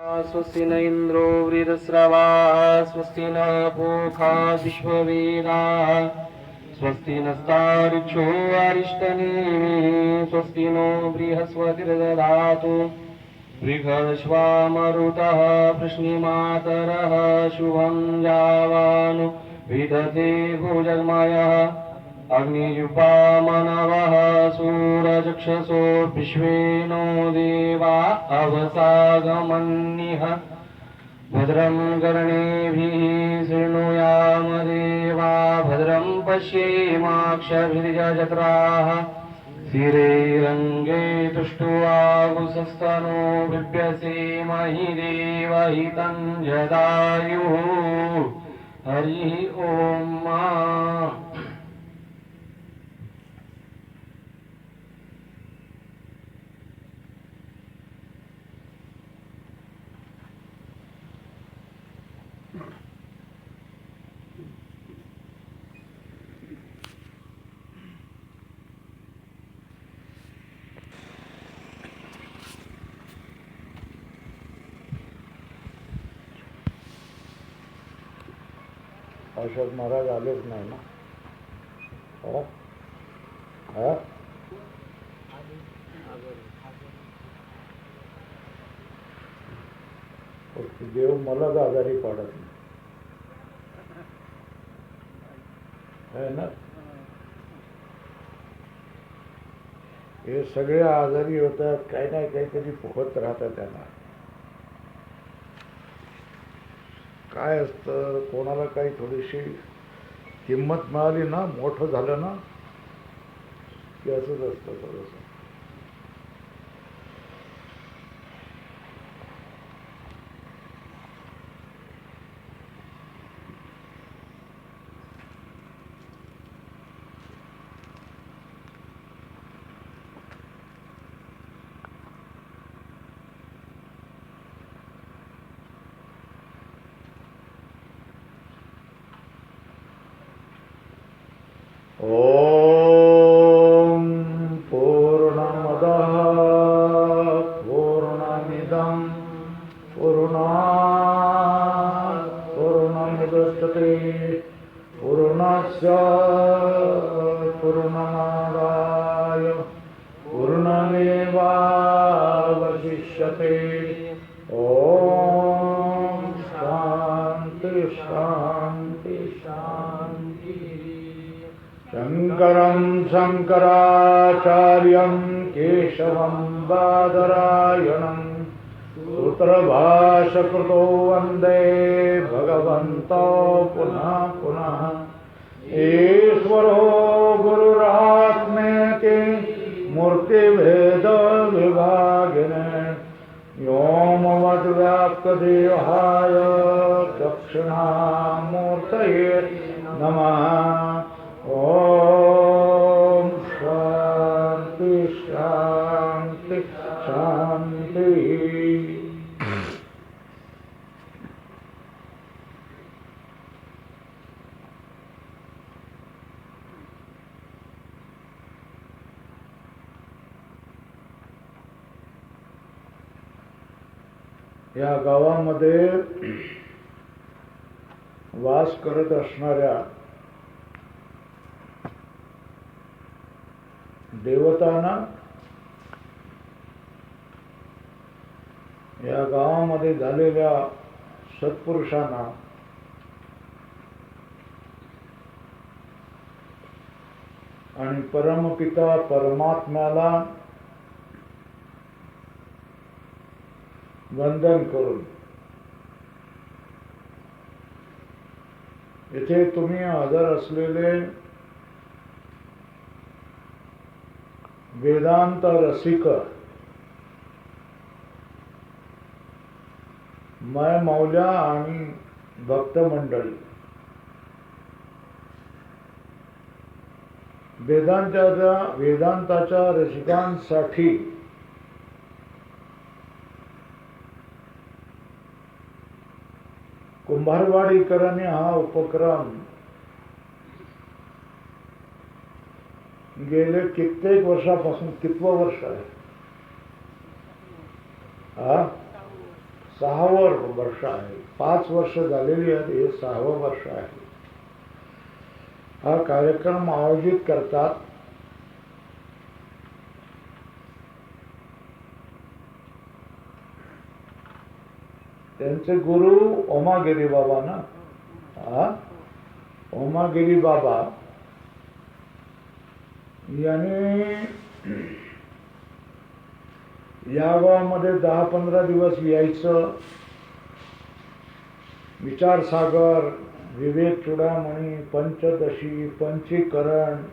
स्वस्ति न इंद्रो वृद्धस्रवाः स्वस्ति न पूषा विश्ववेदाः स्वस्ति नस्तार्क्ष्यो अरिष्टनेमिः स्वस्ति नो बृहस्पतिर्दधातु बृहस्पतिर्मरुतः वृष्णिमातरः शुभं जावानो विदधे भुजगमयः अग्निजुपामनवः सूरचक्षुषो विश्वेनो देवा अवसागमन्यः भद्रं कर्णेभिः शृणुयाम देवा भद्रं पश्येमाक्षभिर्यजत्राः स्थिरैरङ्गे तुष्टुवागुंसस्तनो बिभ्यसेमहि देवहितं जदायुः हरिः ओम। औषध महाराज आलेच नाही ना? देव मलाच आजारी पाडत नाही ना? हे सगळे आजारी होतात, काही नाही काहीतरी पोहत राहतात. त्यांना काय असतं, कोणाला काही थोडीशी किंमत मिळाली ना, मोठं झालं ना की असंच असतं थोडंसं. ओम पूर्णमदः पूर्णमिदं पूर्णात् पूर्णमुदच्यते पूर्णस्य पूर्णमादाय पूर्णमेवावशिष्यते. ओम शांति शांति शांति. शंकरं शंकराचार्यं केशवं बादरायणं सूत्रभाष्यकृतो वन्दे भगवन्तो पुनः पुनः. ईश्वरो गुरुरात्मेति मूर्तिभेदविभागिने व्योमवद्व्याप्तदेहाय दक्षिणामूर्तये नमः. ओम शांति शांति शांति. या गावामध्ये वास करत असणाऱ्या देवतांना, या गावामध्ये झालेल्या सत्पुरुषांना आणि परमपिता परमात्म्याला वंदन करून येथे तुम्ही हजर असलेले वेदांत रसिक माय मौल्या आणि भक्त मंडळी, वेदांताच्या रसिकांसाठी कुंभारवाडीकरांनी हा उपक्रम गेले कित्येक वर्षापासून, कितवं वर्ष आहे? 6वं वर्ष आहे. 5 वर्ष झालेली आहेत, हे 6वं वर्ष आहे. हा कार्यक्रम आयोजित करतात त्यांचे गुरु ओमागिरी बाबा ना. ओमागिरी बाबा याने या गावामध्ये 10-15 दिवस यायचं. विचारसागर, विवेक चुडामणी, पंचदशी, पंचीकरण,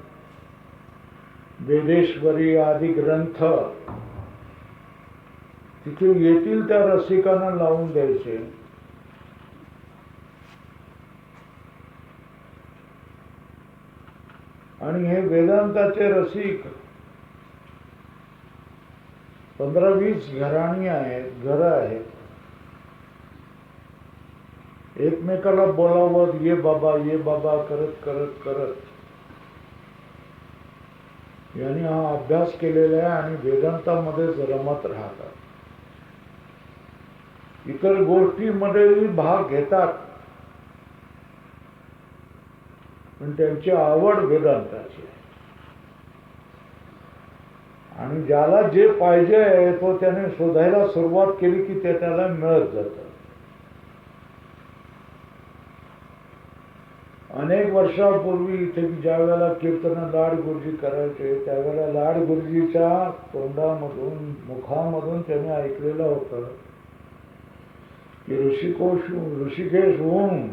वेदेश्वरी आदी ग्रंथ तिथे येतील त्या रसिकांना लावून द्यायचे. आणि हे वेदांताचे रसिक 15-20 घराणी आहेत, घरं आहेत. एकमेकाला बोलावत ये बाबा करत करत करत यांनी हा अभ्यास केलेला आहे आणि वेदांतामध्येच रमत राहतात. इतर गोष्टीमध्ये भाग घेतात, पण त्यांची आवड वेदांताची आहे. आणि ज्याला जे पाहिजे आहे तो त्याने शोधायला सुरुवात केली की ते त्याला मिळत जातं. अनेक वर्षापूर्वी इथे ज्या वेळेला कीर्तन लाड गुरुजी करायचे त्यावेळेला लाड गुरुजीच्या तोंडामधून मुखामधून त्याने ऐकलेलं होतं की ऋषिकेशहून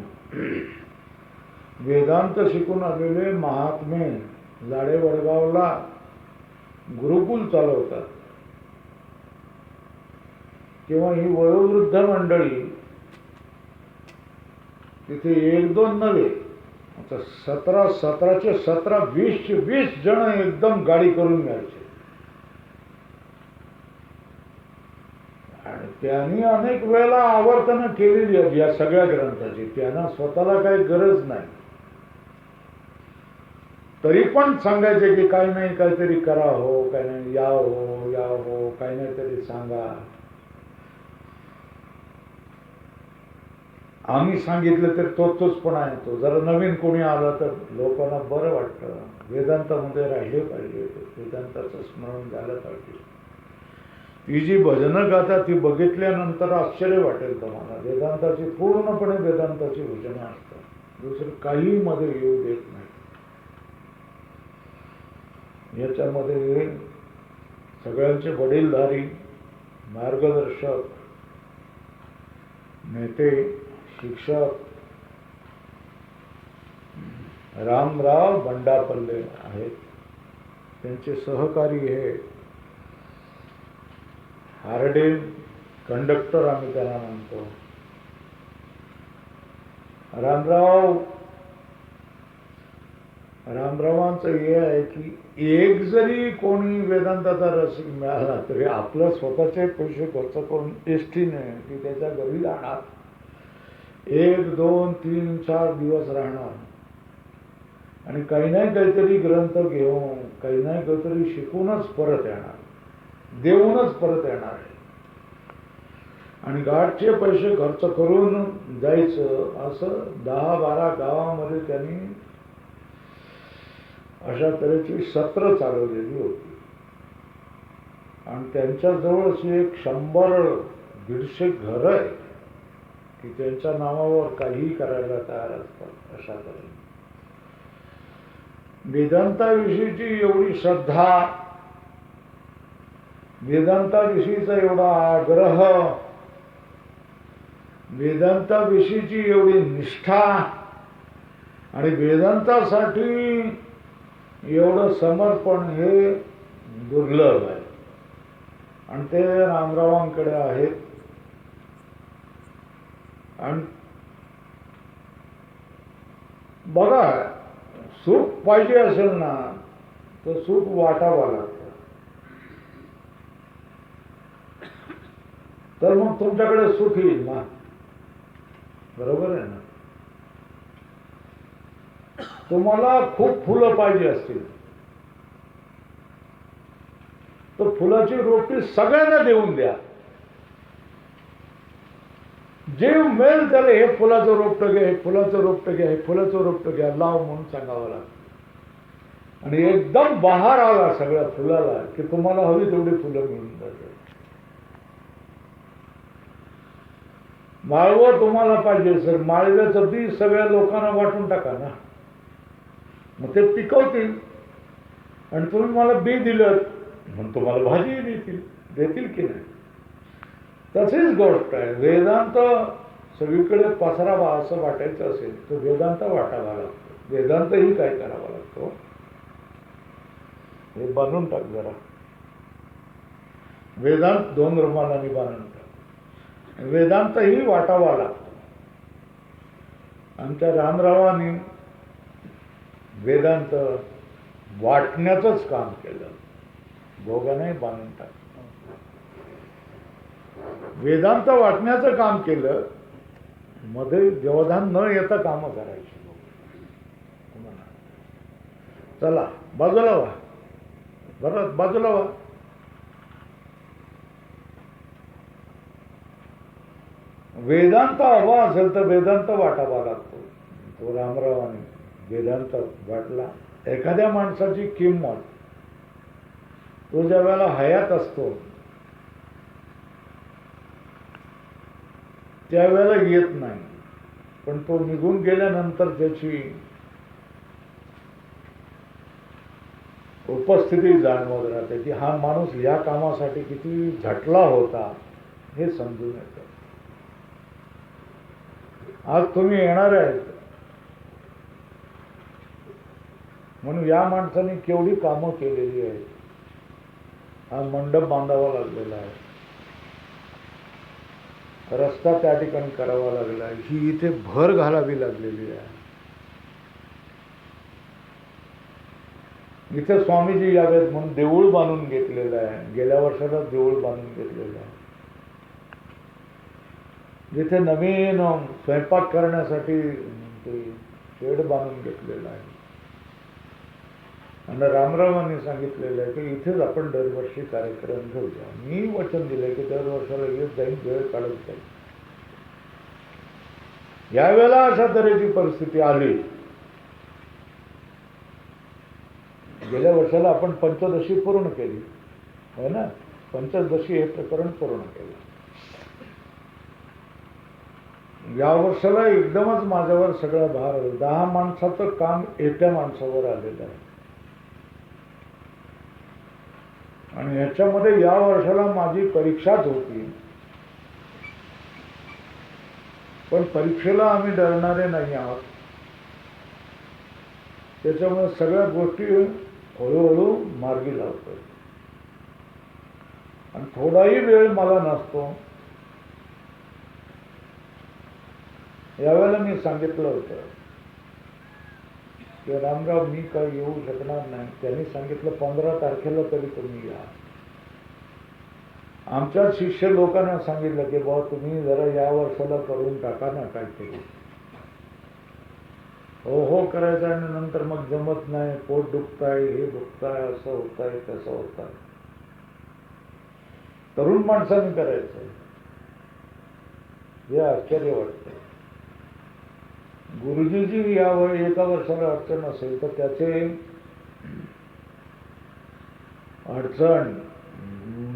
वेदांत शिकून आलेले महात्मे लाडे वडगावला गुरुकुल चालवतात. तेव्हा ही वयोवृद्ध मंडळी तिथे 1-2 नव्हे, 17चे 17, 20चे 20 जण एकदम गाडी करून यायचे. आणि त्यांनी अनेक वेळेला आवर्तनं केलेली आहेत या सगळ्या ग्रंथाची. त्यांना स्वतःला काही गरज नाही, तरी पण सांगायचे की काही नाही काहीतरी करा हो, काही नाही या हो, काही नाही तरी सांगा. आम्ही सांगितलं तर तोच पण आहे. तो जरा नवीन कोणी आला तर लोकांना बरं वाटतं. वेदांतामध्ये राहिले पाहिजे, वेदांताचं स्मरण झालं पाहिजे. ती जी भजनं गातात ती बघितल्यानंतर आश्चर्य वाटेल तुम्हाला. वेदांताची पूर्णपणे वेदांताची भजनं असतात, दुसरं काही मध्ये येऊ देत नाही. याच्यामध्ये सगळ्यांचे वडीलधारी, मार्गदर्शक, नेते, शिक्षक रामराव बंडापल्ले आहेत. त्यांचे सहकारी हे हार्डे कंडक्टर आम्ही त्यांना म्हणतो. रामरावांचं हे आहे की एक जरी कोणी वेदांताचा रसिक मिळाला तरी आपलं स्वतःचे पैसे खर्च करून एसटीने की त्याच्या घरी जाणार, 1, 2, 3, 4 दिवस राहणार आणि काही नाही काहीतरी ग्रंथ घेऊन काही नाही काहीतरी शिकूनच परत येणार, देऊनच परत येणार आहे. आणि गाठचे पैसे खर्च करून जायचं. असं 10-12 गावामध्ये त्यांनी अशा तऱ्हेची सत्र चालवलेली होती. आणि त्यांच्याजवळ अशी एक 100-150 घरं आहेत की त्यांच्या नावावर काहीही करायला तयार असतात. अशा तऱ्हेने वेदांताविषयीची एवढी श्रद्धा, वेदांताविषयीचा एवढा आग्रह, वेदांताविषयीची एवढी निष्ठा आणि वेदांतासाठी एवढं समर्पण हे दुर्लभ आहे. आणि ते रामरावांकडे आहेत. आणि बघा, सुख पाहिजे असेल ना तर सुख वाटावं लागतं. तर मग तुमच्याकडे सुख येईल ना, बरोबर आहे ना. तुम्हाला खूप फुलं पाहिजे असतील तर फुलाची रोपटी सगळ्यांना देऊन द्या. जे मिळेल त्याला हे फुलाचं रोपटं घ्या, हे फुलाचं रोपटं घ्या, हे फुलाचं रोपटं घ्या, लाव म्हणून सांगावं लागतं. आणि एकदम बहार आला सगळ्या फुलाला की तुम्हाला हवी तेवढी फुलं मिळून जातात. माळवं तुम्हाला पाहिजे सर, माळव्याचं बी सगळ्या लोकांना वाटून टाका ना, मग ते पिकवतील. आणि तुम्ही मला बी दिलं म्हणून तुम्हाला भाजी देतील की नाही. तशीच गोष्ट आहे. वेदांत सगळीकडे पसरावा असं वाटायचं असेल तर वेदांत वाटावा लागतो. वेदांतही काय करावा लागतो, हे बांधून टाक जरा. वेदांत 2 रुमालांनी बांधून टाक. वेदांतही वाटावा लागतो. आमच्या रामरावांनी वेदांत वाटण्याचंच काम केलं, भोगाने बांधून टाक. वेदांत वाटण्याचं काम केलं, मध्ये व्यवधान न येता कामं करायची. चला बाजूला व्हा, बरं बाजूला व्हा. वेदांत हवा असेल तर वेदांत वाटावा लागतो. तो रामरावाने वेदांत वाटला. एखाद्या माणसाची किंमत तो ज्या वेळेला हयात असतो त्यावेळेला येत नाही, पण तो निघून गेल्यानंतर त्याची उपस्थिती जाणवत राहते की हा माणूस या कामासाठी किती झटला होता हे समजून येतं. आज तुम्ही येणार आहेत म्हणून या माणसाने केवढी कामं केलेली आहेत. हा मंडप बांधावा लागलेला आहे, रस्ता त्या ठिकाणी करावा लागला आहे, ही इथे भर घालावी लागलेली आहे. इथे स्वामीजी यावेत म्हणून देऊळ बांधून घेतलेलं आहे. गेल्या वर्षाला देऊळ बांधून घेतलेलं आहे. जिथे नवीन स्वयंपाक करण्यासाठी शेड बांधून घेतलेला आहे. आणि रामरावांनी सांगितलेलं आहे की इथेच आपण दरवर्षी कार्यक्रम घेऊया. मी वचन दिलंय की दरवर्षाला येत जाईल, वेळ काढत जाईल. यावेळेला अशा तऱ्हेची परिस्थिती आली. गेल्या वर्षाला आपण पंचदशी पूर्ण केली है ना, पंचदशी हे प्रकरण पूर्ण केलं. या वर्षाला एकदमच माझ्यावर सगळं भार आलं. 10 माणसाचं काम एका माणसावर आलेलं आहे. आणि ह्याच्यामध्ये या वर्षाला माझी परीक्षाच होती, पण परीक्षेला आम्ही डरणारे नाही आहोत. त्याच्यामुळे सगळ्या गोष्टी हळूहळू मार्गी लावतोय. आणि थोडाही वेळ मला नसतो. यावेळेला मी सांगितलं होतं की रामराव मी काही येऊ शकणार नाही. त्यांनी सांगितलं 15 तारखेला तरी तुम्ही या. आमच्या शिष्य लोकांना सांगितलं की बाबा तुम्ही जरा या वर्षाला करून टाका ना काहीतरी. हो हो करायचं आणि नंतर मग जमत नाही, पोट दुखताय, हे दुखताय, असं होतंय, तसं होतंय. तरुण माणसाने करायचं हे आश्चर्य वाटतं. गुरुजीची यावर एका वर्षाला अडचण असेल तर त्याचे अडचण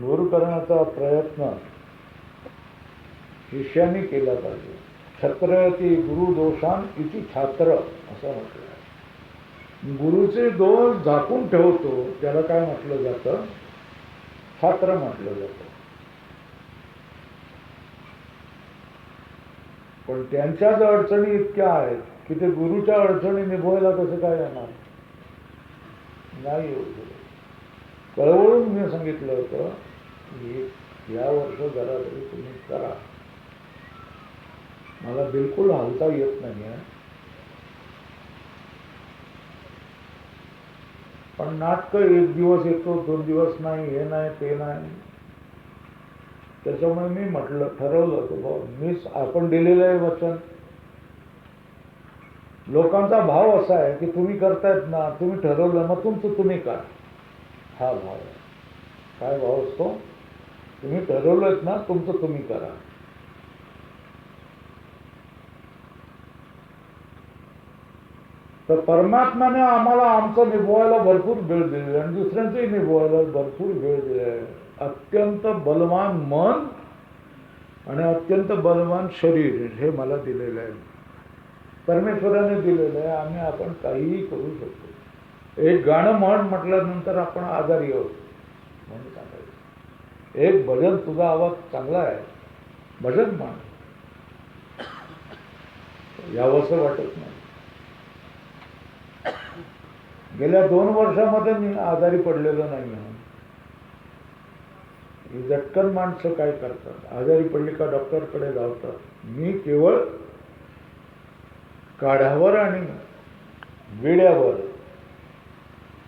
दूर करण्याचा प्रयत्न शिष्यांनी केला पाहिजे. छत्रयती गुरु दोषान इति छात्र असं म्हटलं आहे. गुरुचे दोष झाकून ठेवतो त्याला काय म्हटलं जातं, छात्र म्हटलं जातं. पण त्यांच्याच अडचणी इतक्या आहेत की ते गुरुच्या अडचणी निभवायला कसं काय येणार, नाही येऊ शकत. कळवळून मी सांगितलं होतं की या वर्ष जरा तरी तुम्ही करा. मला बिलकुल हालता येत नाही आहे, पण नाटकं 1 दिवस येतो, 2 दिवस नाही, हे नाही, ते नाही. त्याच्यामुळे मी म्हटलं, ठरवलं की मी आपण दिलेलं आहे वचन. लोकांचा भाव असा आहे की तुम्ही करतायत ना, तुम्ही ठरवलं मग तुमचं तुम्ही करा, हा भाव आहे. काय भाव असतो, तुम्ही ठरवलंत ना तुमचं तुम्ही करा. तर परमात्म्याने आम्हाला आमचं निभवायला भरपूर वेळ दिलेला आहे आणि दुसऱ्यांचंही निभवायला भरपूर वेळ दिलेला आहे. अत्यंत बलवान मन आणि अत्यंत बलवान शरीर हे मला दिलेलं आहे, परमेश्वराने दिलेलं आहे. आपण काहीही करू शकतो. एक गाणं म्हटल्यानंतर आपण आजारी आहोत म्हणून सांगायचं. एक भजन, तुझा आवाज चांगला आहे, भजन म्हण, यावंसं वाटत नाही. गेल्या 2 वर्षामध्ये मी आजारी पडलेलो नाही आहे. झटकन माणसं काय करतात, आजारी पडली का डॉक्टरकडे धावतात. मी केवळ काढ्यावर आणि विड्यावर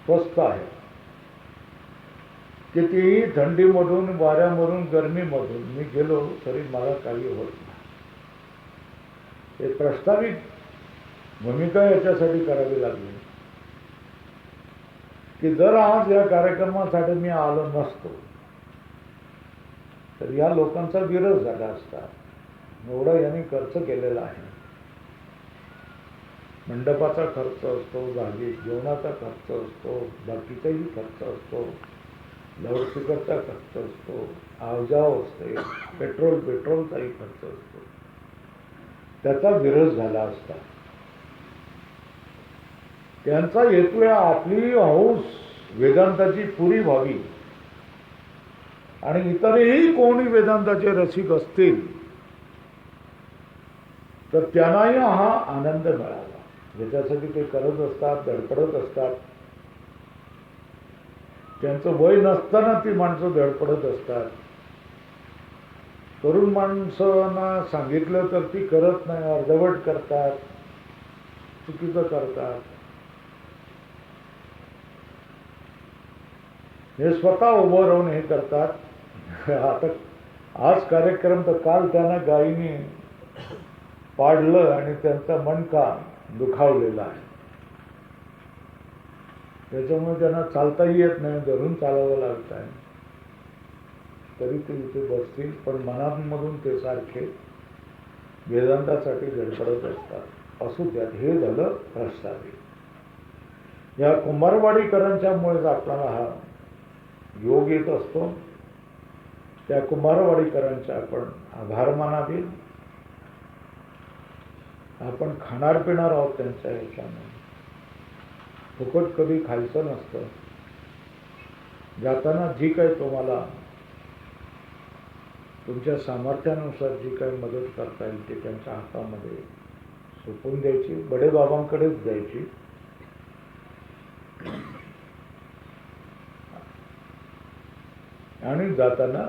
स्वस्थ आहे. कितीही थंडीमधून, वाऱ्यामधून, गरमीमधून मी गेलो तरी मला काही होत नाही. एक प्रस्तावित भूमिका याच्यासाठी करावी लागली की जर आज या कार्यक्रमासाठी मी आलो नसतो तर या लोकांचा विरोध झाला असता. एवढा यांनी खर्च केलेला आहे. मंडपाचा खर्च असतो, जागी जेवणाचा खर्च असतो, बाकीचाही खर्च असतो, लाऊडस्पीकरचा खर्च असतो, आवजाव असते, पेट्रोलचाही खर्च असतो. त्याचा विरोध झाला असता. त्यांचा हेतू आहे आपली हौस वेदांताची पुरी व्हावी आणि इतरही कोणी वेदांताचे रसिक असतील तर त्यांनाही हा आनंद मिळावा, ज्याच्यासाठी ते करत असतात, धडपडत असतात. त्यांचं वय नसताना ती माणसं धडपडत असतात. तरुण माणसांना सांगितलं तर ती करत नाही, अर्धवट करतात, चुकीचं करतात. हे स्वतः उभं राहून हे करतात. आता आज कार्यक्रम तर काल त्यांना गायीने पाडलं आणि त्यांचा मणका दुखावलेला आहे. त्याच्यामुळे त्यांना चालताही येत नाही, धरून चालावं लागत आहे. तरी ते इथे बसतील, पण मनामधून ते सारखे वेदांतासाठी धडपडत असतात. असू द्यात. हे झालं प्रस्तावित. या कुंभारवाडीकरांच्यामुळेच आपल्याला हा योग येत असतो. त्या कुंभारवाडीकरांचे आपण आभार मानावे. आपण खाणार पिणार आहोत त्यांच्या ह्याच्याने. फुकट कधी खायचं नसतं. जाताना जी काही तुम्हाला तुमच्या सामर्थ्यानुसार जी काही मदत करता येईल ते त्यांच्या हातामध्ये सोपवून द्यायची, बडेबाबांकडेच द्यायची. आणि जाताना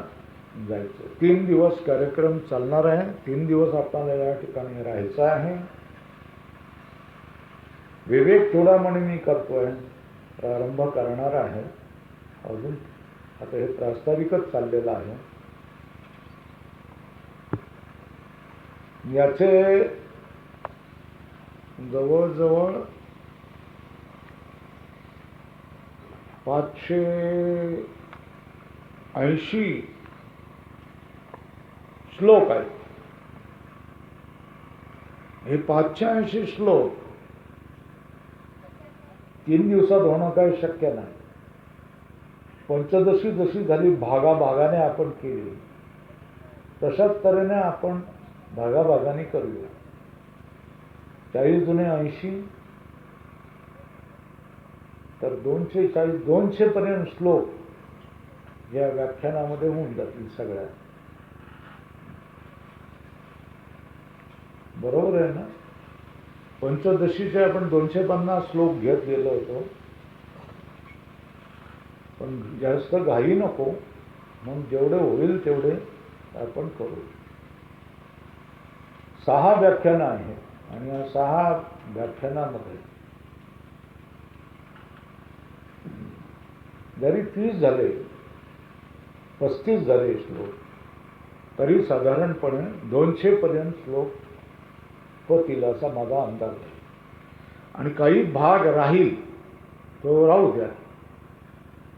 जायचं. 3 दिवस कार्यक्रम चालणार आहे. 3 दिवस आपल्याला या ठिकाणी राहायचं आहे. विवेक चूडामणी मी करतोय, प्रारंभ करणार आहे. अजून आता हे प्रास्ताविकच चाललेलं आहे. याचे जवळजवळ 580 श्लोक आहेत. हे 580 श्लोक 3 दिवसात होणं काही शक्य नाही. पंचदशी जशी झाली भागाभागाने आपण केली तशाच तऱ्हेने आपण भागाभागाने करूया. 40 जुने 80 तर 240 200 पर्यंत श्लोक या व्याख्यानामध्ये होऊन जातील सगळ्या. बरोबर आहे ना? पंचदशीचे आपण 250 श्लोक घेत गेलो होतो, पण जास्त घाई नको, मग जेवढे होईल तेवढे आपण करू. 6 व्याख्यानं आहेत आणि या 6 व्याख्यानामध्ये जरी 30 झाले 35 झाले श्लोक तरी साधारणपणे 200 पर्यंत श्लोक होतील असा माझा अंदाज आहे. आणि काही भाग राहील तो राहू द्या.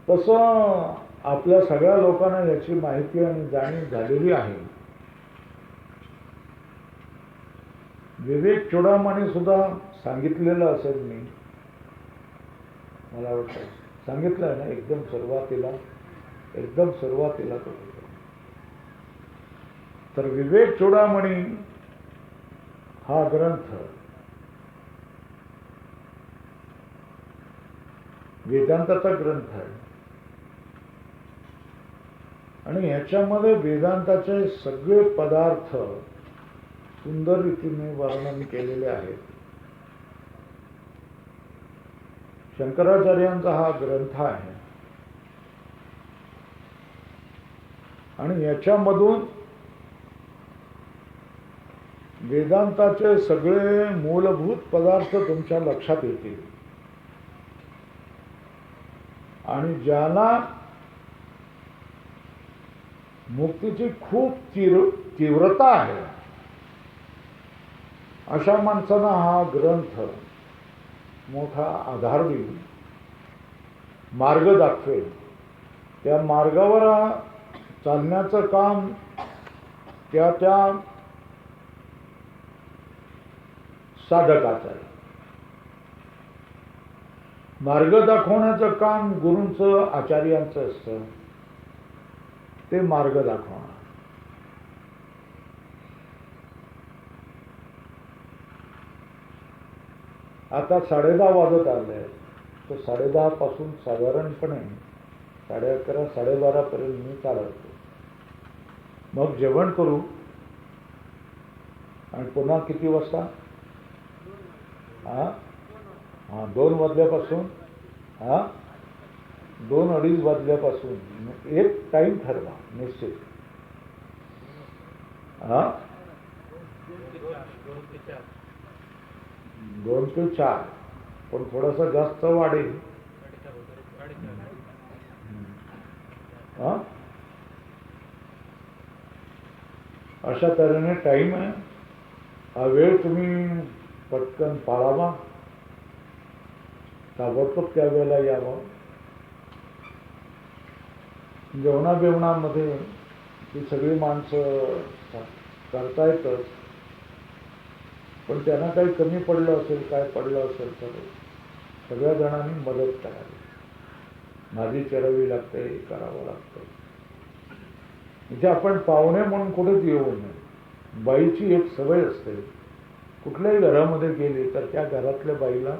तसं आपल्या सगळ्या लोकांना याची माहिती आणि जाणीव झालेली आहे विवेक चुडामणी सुद्धा सांगितलेलं असेल, मी मला वाटतं सांगितलं ना एकदम सुरुवातीला तो. तर विवेक चुडामणी हा ग्रंथ वेदांताचा ग्रंथ आहे आणि याच्यामध्ये वेदांताचे सगळे पदार्थ सुंदर रीतीने वर्णन केलेले आहेत. शंकराचार्यांचा हा ग्रंथ आहे आणि याच्यामधून वेदांताचे सगळे मूलभूत पदार्थ तुमच्या लक्षात येतील आणि ज्याला मुक्तीची खूप तीव्रता आहे अशा माणसांना हा ग्रंथ मोठा आधार देईल, मार्ग दाखवेल. त्या मार्गावर चालण्याचं काम त्या साधकाचं आहे. मार्ग दाखवण्याचं काम गुरूंचं, आचार्यांचं असतं. ते मार्ग दाखवणार. आता 10:30 वाजत आले, तर 10:30 पासून साधारणपणे 11:30 12:30 पर्यंत मी चालवतो. मग जेवण करू आणि पुन्हा किती वाजता? 2 वाजल्यापासून 2-2:30 वाजल्यापासून एक टाइम ठरवा निश्चित. 2 ते 4, पण थोडासा जास्त वाढेल. अशा तऱ्हेने टाइम आहे. हा वेळ तुम्ही पटकन पाळावा, ताबडतोब त्या वेळेला यावं. जेवणाबिवणामध्ये ही सगळी माणसं करतायतच, पण त्यांना काही कमी पडलं असेल, काय पडलं असेल तर सगळ्या जणांनी मदत करावी. भाजी चिरवी लागते, करावं लागतं. म्हणजे आपण पाहुणे म्हणून कुठेच येऊ नये. बाईची एक सवय असते, कुठल्याही घरामध्ये गेली तर त्या घरातल्या बाईला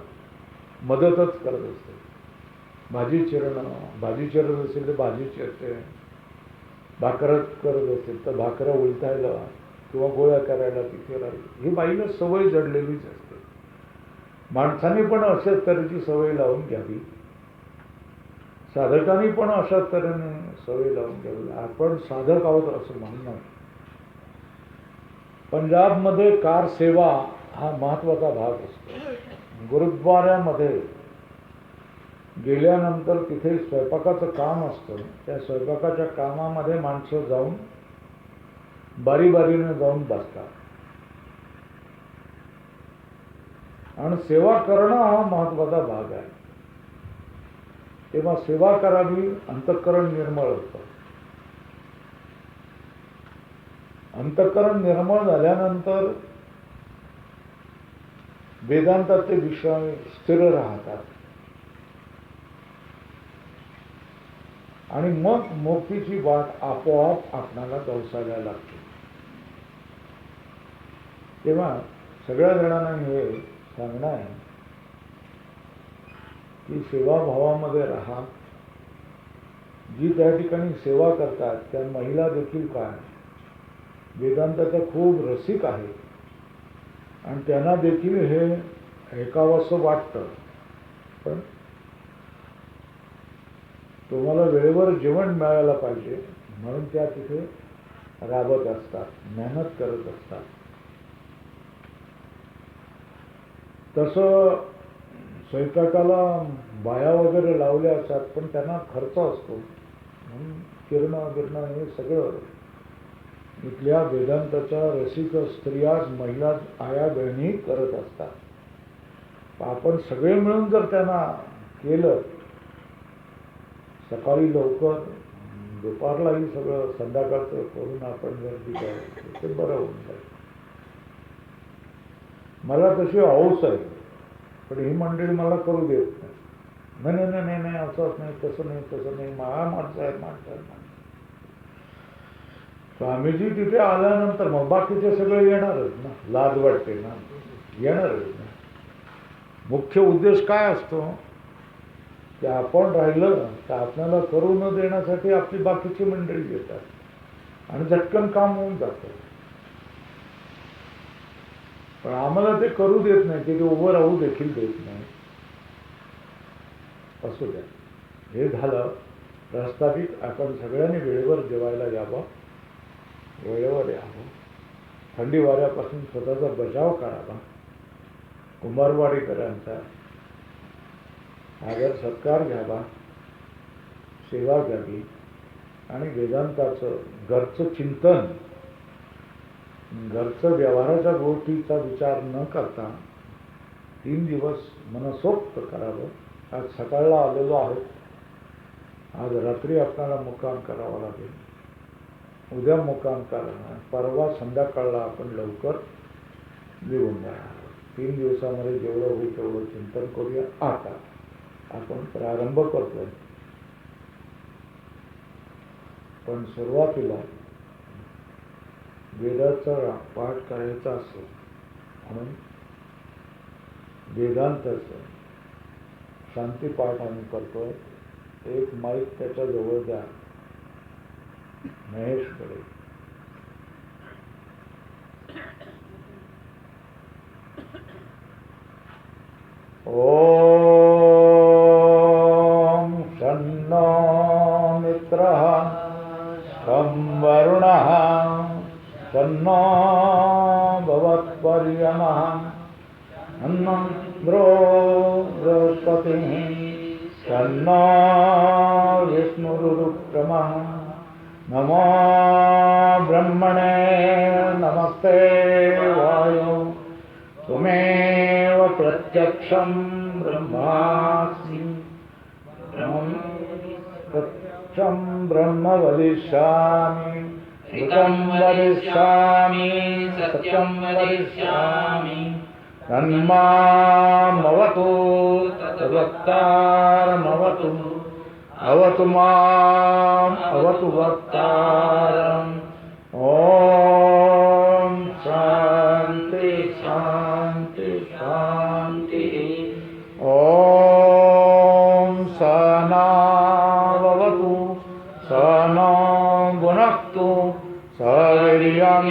मदतच करत असते. भाजी चिरत असेल तर भाजी चिरते, भाकरं करत असेल तर भाकरं उलटायला किंवा गोळ्या करायला तिथे राहील. ही बाईला सवय जडलेलीच असते. माणसाने पण अशाच तऱ्हेची सवय लावून घ्यावी, साधकांनी पण अशा तऱ्हेने सवय लावून घ्यावी. आपण साधक आहोत असं म्हणणं. पंजाबमध्ये कार सेवा हा महत्वाचा भाग असतो. गुरुद्वाऱ्यामध्ये गेल्यानंतर तिथे स्वयंपाकाचं काम असतं. त्या स्वयंपाकाच्या कामामध्ये माणसं जाऊन बारीबारीने जाऊन बसतात आणि सेवा करणं हा महत्वाचा भाग आहे. तेव्हा सेवा करावी, अंतःकरण निर्मळ होतं. अंतःकरण निर्मळ झाल्यानंतर वेदांताचे विषय स्थिर राहतात आणि मग मुक्तीची वाट आपोआप आपणाला गवसायला लागते. तेव्हा सगळ्या जणांना हे सांगणं आहे की सेवाभावामध्ये राहा. जी त्या ठिकाणी सेवा करतात त्या महिला देखील काय वेदांताच्या खूप रसिक आहेत आणि त्यांना देखील हे ऐकावंसं वाटतं. पण तुम्हाला वेळेवर जेवण मिळायला पाहिजे म्हणून त्या तिथे राबत असतात, मेहनत करत असतात. तसं स्वयंपाकाला बाया वगैरे लावल्या असतात, पण त्यांना खर्च असतो म्हणून किरणं हे सगळं इथल्या वेदांताच्या रसिक स्त्रिया, महिला, आया बहिणी करत असतात. आपण सगळे मिळून जर त्यांना केलं, सकाळी लवकर, दुपारलाही सगळं, संध्याकाळचं करून आपण जर दिलं ते बरं होऊन जाईल. मला तशी हौस आहे, पण ही मंडळी मला करू देत नाही. नाही नाही नाही नाही असंच नाही, तसं नाही, तसं नाही, माणसं आहेत, माणसं आहेत. स्वामीजी तिथे आल्यानंतर मग बाकीचे सगळे येणारच ना, लाज वाटते ना, येणारच ना. मुख्य उद्देश काय असतो की आपण राहिलं तर आपल्याला करू न देण्यासाठी आपली बाकीची मंडळी येतात आणि झटकन काम होऊन जातं. पण आम्हाला ते करू देत नाही, ते उभं राहू देखील देत नाही. असू द्या, हे झालं प्रस्तावित. आपण सगळ्यांनी वेळेवर जेवायला यावं, वेळेवर यावं, थंडी वाऱ्यापासून स्वतःचा बचाव करावा, कुंभारवाडीकरांचा आदर सत्कार घ्यावा, सेवा घ्यावी आणि वेदांताचं घरचं चिंतन, घरचं व्यवहाराच्या गोष्टीचा विचार न करता 3 दिवस मनसोक्त करावं. आज सकाळला आलेलो आहोत, आज रात्री आपल्याला मुक्काम करावा लागेल, उद्या मुक्काम करणार, परवा संध्याकाळला आपण लवकर निघून जाणार. 3 दिवसामध्ये जेवढं होईल तेवढं चिंतन करूया. आता आपण प्रारंभ करतोय, पण सुरुवातीला वेदाचा पाठ करायचा असतो म्हणून वेदांताचं शांतीपाठ आम्ही करतोय. एक माईक त्याच्या जवळ द्या महेशकडे. ओम शन्नो मित्रः शं वरुणः शन्नो भवत्पर्यमः अन्नन्द्रो बृहस्पतिः शन्नो विष्णुरुक्रमः. नमो ब्रह्मणे नमस्ते वायो त्वमेव प्रत्यक्षं ब्रह्मास्मि. प्रत्यक्षं ब्रह्म वदिष्यामि, श्रुतं वदिष्यामि, सत्यं वदिष्यामि. तन्मामवतु तद्वक्तारमवतु, अवतु माम् अवतु वक्तारम्. ॐ शान्ति शान्ति शान्तिः. ॐ सहना भवतु सहनौ भुनक्तु सवीर्यं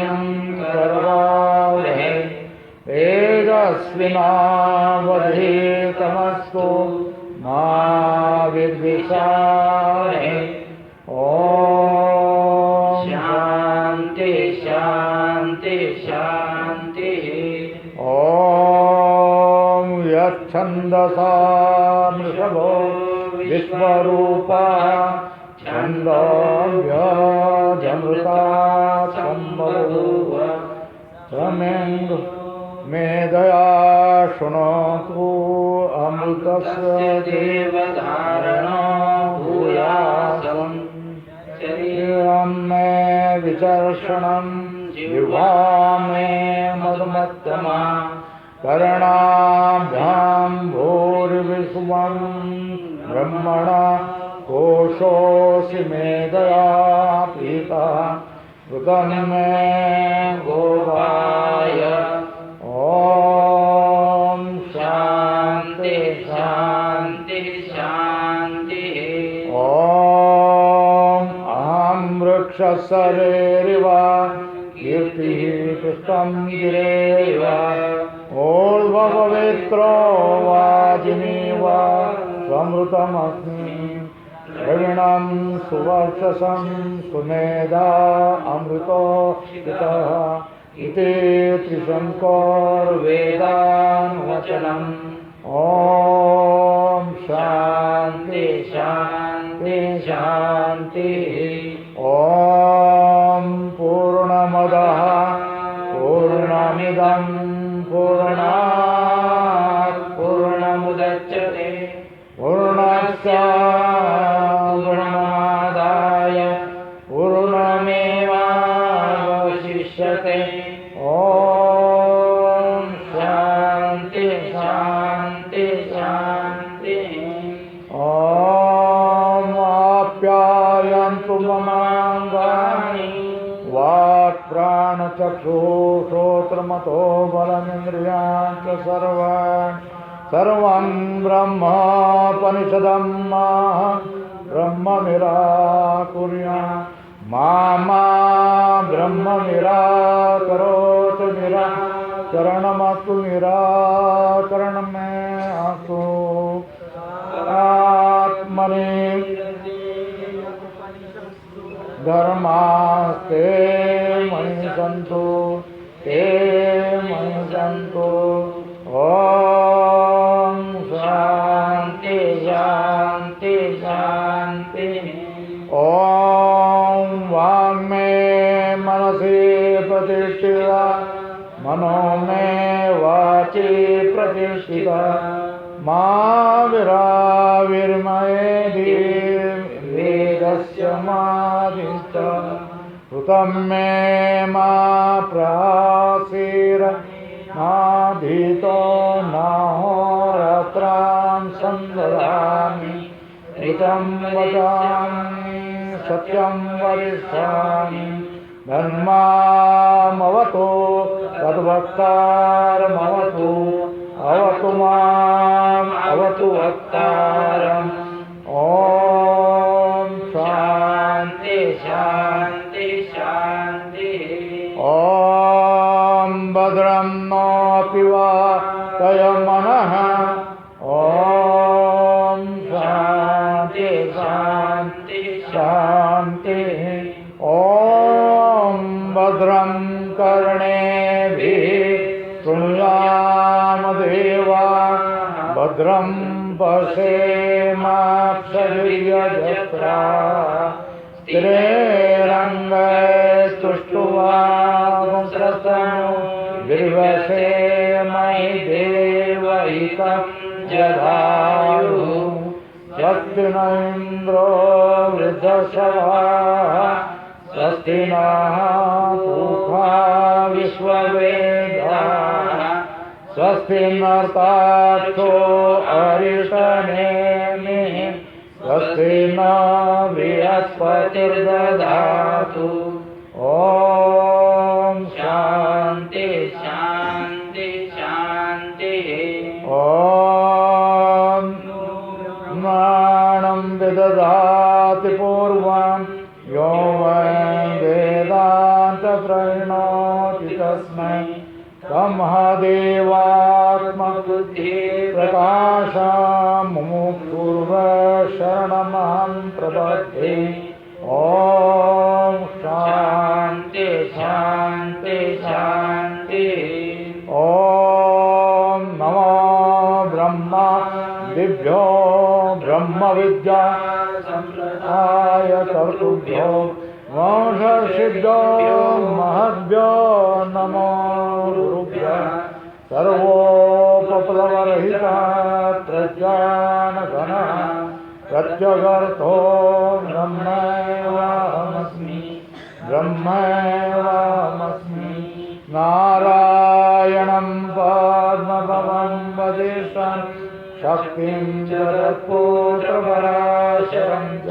करवावहै. तेजस्विनावधीतमस्तु मा विद्विषावहै. ॐ शान्ति शान्ति शान्तिः. ॐ यच्छन्दसा मृषभो विश्वरूपः छन्दोऽभ्यजमृता सम्बभूव. त्वमेव मेधया शृणोतु अमृतस्य देवधारणो भूयासम्. शरीरं मे विचर्षणं जिह्वा मे मधुमत्तमा. कर्णाभ्यां भूर्विश्वं ब्रह्मणा कोशोऽसि मेधया पीतः. ऋतं मे गोपाय. ॐ शान्ति शान्ति शान्तिः. ॐ अहं वृक्षशरेरिव कीर्तिः पुष्पं गिरेरिव. ऊर्ध्वपवित्रो वाजिनीव स्वमृतमस्मि. द्रविणं सुवर्चसं सुमेधा अमृतो हितः. इति त्रिशङ्कोर्वेदानुवचनम्. ॐ शान्ति शान्ति शान्तिः. ॐ पूर्णमदः पूर्णमिदं पूर्णात् पूर्णमुदच्यते पूर्णस्य पूर्णमादाय पूर्णमेवावशिष्यते. ॐ शान्ति श्रोत्रमतो बलमिन्द्रियाणि च सर्वं ब्रह्मोपनिषदं ब्रह्म निराकुर्यात् मा ब्रह्म निराकरोतु निराकरणमस्तु निराकरणमे अस्तु आत्मने धर्मास्ते मयि सन्तु ते मयि सन्तु ॐ शान्ति शान्ति शान्ति ॐ वाङ्मे मनसि प्रतिष्ठिता मनो मे वाचि प्रतिष्ठिता मा विराविर्मये वेदस्य मादिष्ट ऋतं मे मा प्रासीर नाधीतो नाहोरात्रां संददामि ऋतं वदामि सत्यं वदिष्यामि धर्मामवतु तद्वक्तारमवतु अवतु माम् अवतु वक्तारम् ॐ शान्ति शान्ति शान्ति ॐ भद्रं नोऽपि वा तयमनः ॐ शान्ति शान्ति शान्ति ॐ भद्रं कर्णेभिः शृणुयाम देवा भद्रं पश्येमाक्षभिर्यजत्रा स्थिरैरङ्गैस्तुष्टुवांसस्तनु विर्वसेमहि देवहितं जदायुः स्वस्ति न इन्द्रो वृद्धश्रवाः स्वस्ति नः पूषा विश्ववेदाः स्वस्ति नर्ताक्षो अरिष्टनेमिः स्वस्ति न बृहस्पतिर्दधातु ॐ शान्ति शान्ति शान्ति ॐ ज्ञानं विदधाति पूर्वं यो वै वेदान्तप्रणोति तस्मै ब्रह्मदेवात्मबुद्धिप्रकाशं मुमुक्षुर्व शरणमहं प्रपद्ये ॐ शान्ति शान्ति शान्ति ॐ नमो ब्रह्मा दिव्यो ब्रह्मविद्या सम्प्रदाय कर्तुभ्यो वंशसिद्धो महद्भ्यो नमो गुरुभ्यः सर्वोपप्लवरहितः प्रज्ञानघनः प्रत्यगर्थो ब्रह्मैवाहमस्मि नारायणं पद्मभवं वदिष्ठं शक्तिं जगत्पुत्रपराशरं च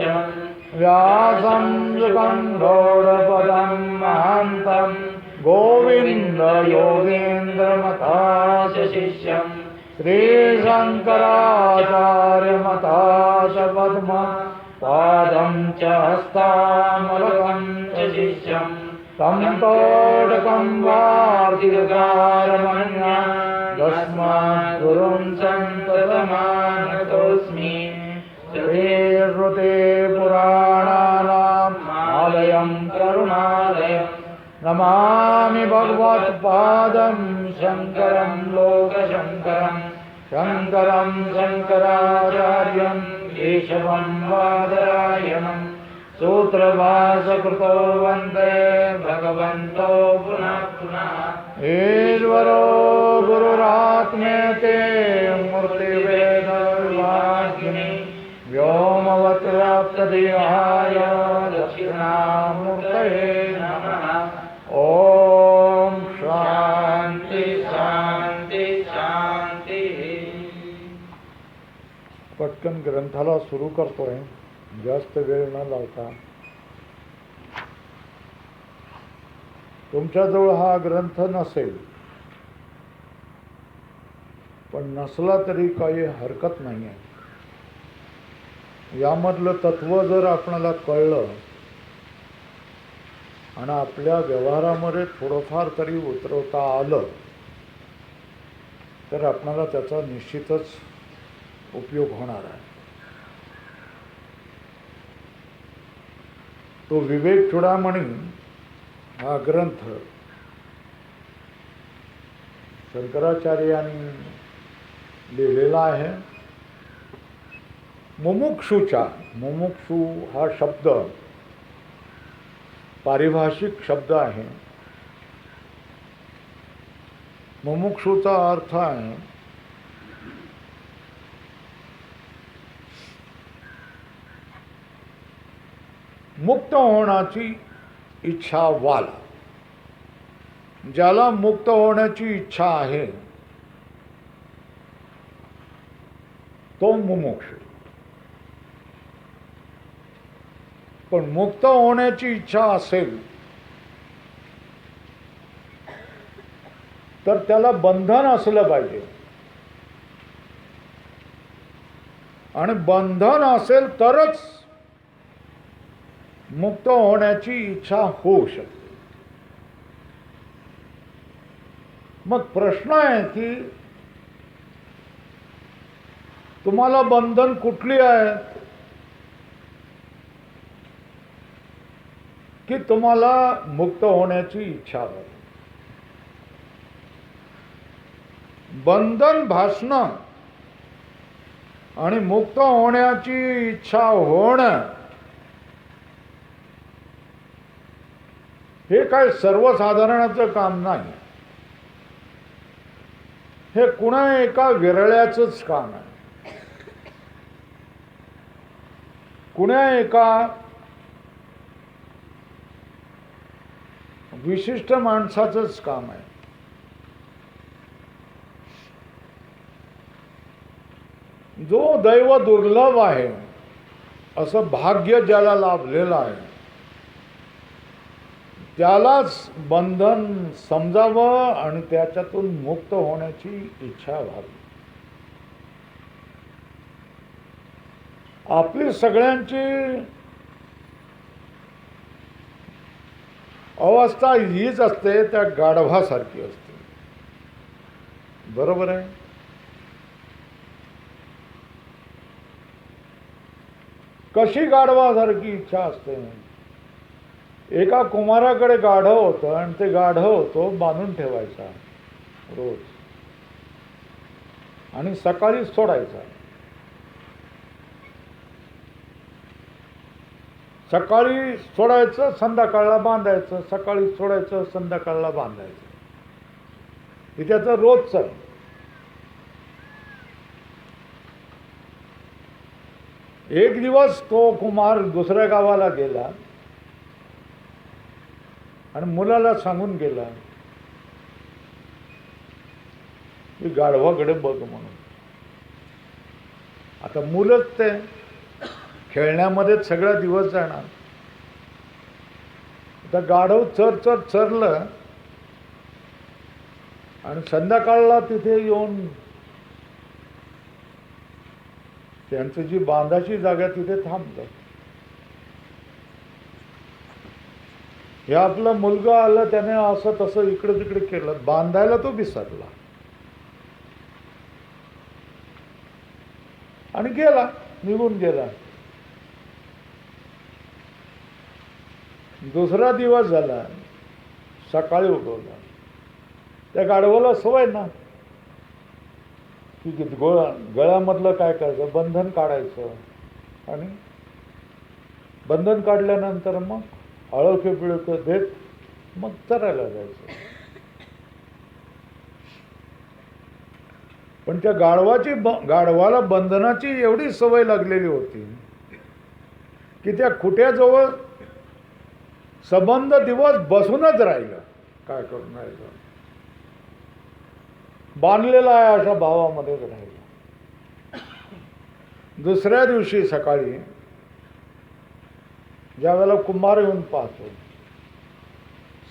व्यासं सुकण्ठोरपदं महान्तं गोविन्दयोगेन्द्रमताच शिष्यं श्रीशङ्कराचार्यमताच पद्मं पादं च हस्तामलकं च शिष्यं तं तोडकं वार्तिककारमन्या तस्माद्गुरुं सन्ततमानतोऽस्मि श्रुते पुराणानाम् आलयं करुणालयं नमामि भगवत्पादं शङ्करं लोकशङ्करं शङ्करं शङ्कराचार्यं केशवं बादरायणं सूत्रभासकृतो वन्दे भगवन्तो पुनः पुनः ईश्वरो गुरुरात्मेते मूर्तिभेदविभागिनी व्योमवत्याप्तदेहाय दक्षिणामूर्तये नमः ॐ शान्ति शान्ति शान्ति पटकन ग्रंथाला सुरू करतोय जास्त वेळ न लावता तुमच्याजवळ हा ग्रंथ नसेल, पण नसला तरी काही हरकत नाही आहे. यामधलं तत्व जर आपणाला कळलं आणि आपल्या व्यवहारामध्ये थोडंफार तरी उतरवता आलं तर आपणाला त्याचा निश्चितच उपयोग होणार आहे. तो विवेक चूडामणी हा ग्रंथ शंकराचार्यांनी लिहिलेला आहे. मुमुक्षू हा शब्द पारिभाषिक शब्द आहे. मुमुक्षूचा अर्थ आहे मुक्त होण्याची इच्छा वाला. ज्याला मुक्त होण्याची इच्छा आहे तो मुमुक्षु. पण मुक्त होण्याची इच्छा असेल तर त्याला बंधन असलं पाहिजे, आणि बंधन असेल तरच मुक्त होण्याची इच्छा होऊ शकते. मग प्रश्न आहे की तुम्हाला बंधन कुठली आहेत, की तुम्हाला मुक्त होण्याची इच्छा आहे. बंधन भासणं आणि मुक्त होण्याची इच्छा होणं हे काय सर्वसाधारणाचं काम नाही. हे कुणा एका विरळ्याचंच काम आहे, कुणा एका विशिष्ट माणसाचंच काम आहे. जो दैव दुर्लभ आहे असं भाग्य ज्याला लाभलेलं आहे त्यालाच बंधन समजावं आणि त्याच्यातून मुक्त होण्याची इच्छा व्हावी. आपली सगळ्यांची अवस्था हीच असते, त्या गाढवासारखी असते. बरोबर आहे. कशी गाढवासारखी इच्छा असते. एका कुमाराकडे गाढव होतं आणि ते गाढव तो बांधून ठेवायचा रोज आणि सकाळी सोडायचा. सकाळी सोडायचं, संध्याकाळला बांधायचं, सकाळी सोडायचं, संध्याकाळला बांधायचं. हे त्याचं रोजचं आहे. एक दिवस तो कुमार दुसऱ्या गावाला गेला आणि मुलाला सांगून गेला की गाढवाकडे बघ म्हणून. आता मुलंच ते खेळण्यामध्येच सगळा दिवस जाणार. आता गाढव चरलं आणि संध्याकाळला तिथे येऊन त्यांची जी बांधाची जागा तिथे थांबलं. हे आपला मुलगा आला, त्याने असं तसं इकडे तिकडे केलं, बांधायला तो विसरला आणि गेला, निघून गेला. दुसरा दिवस झाला, सकाळी उठवला. त्या गाढवाला सवय ना की गळ्यामधलं काय करायचं, बंधन काढायचं आणि बंधन काढल्यानंतर मग अळखे पिळखं देत मग चरायला जायचं. पण त्या गाढवाला बंधनाची एवढी सवय लागलेली होती की त्या खुट्याजवळ सबंध दिवस बसूनच राहिलं. काय करून राहिलं, बांधलेला आहे अशा भावामध्येच राहिला. दुसऱ्या दिवशी सकाळी ज्या वेळेला कुंभार येऊन पाहतो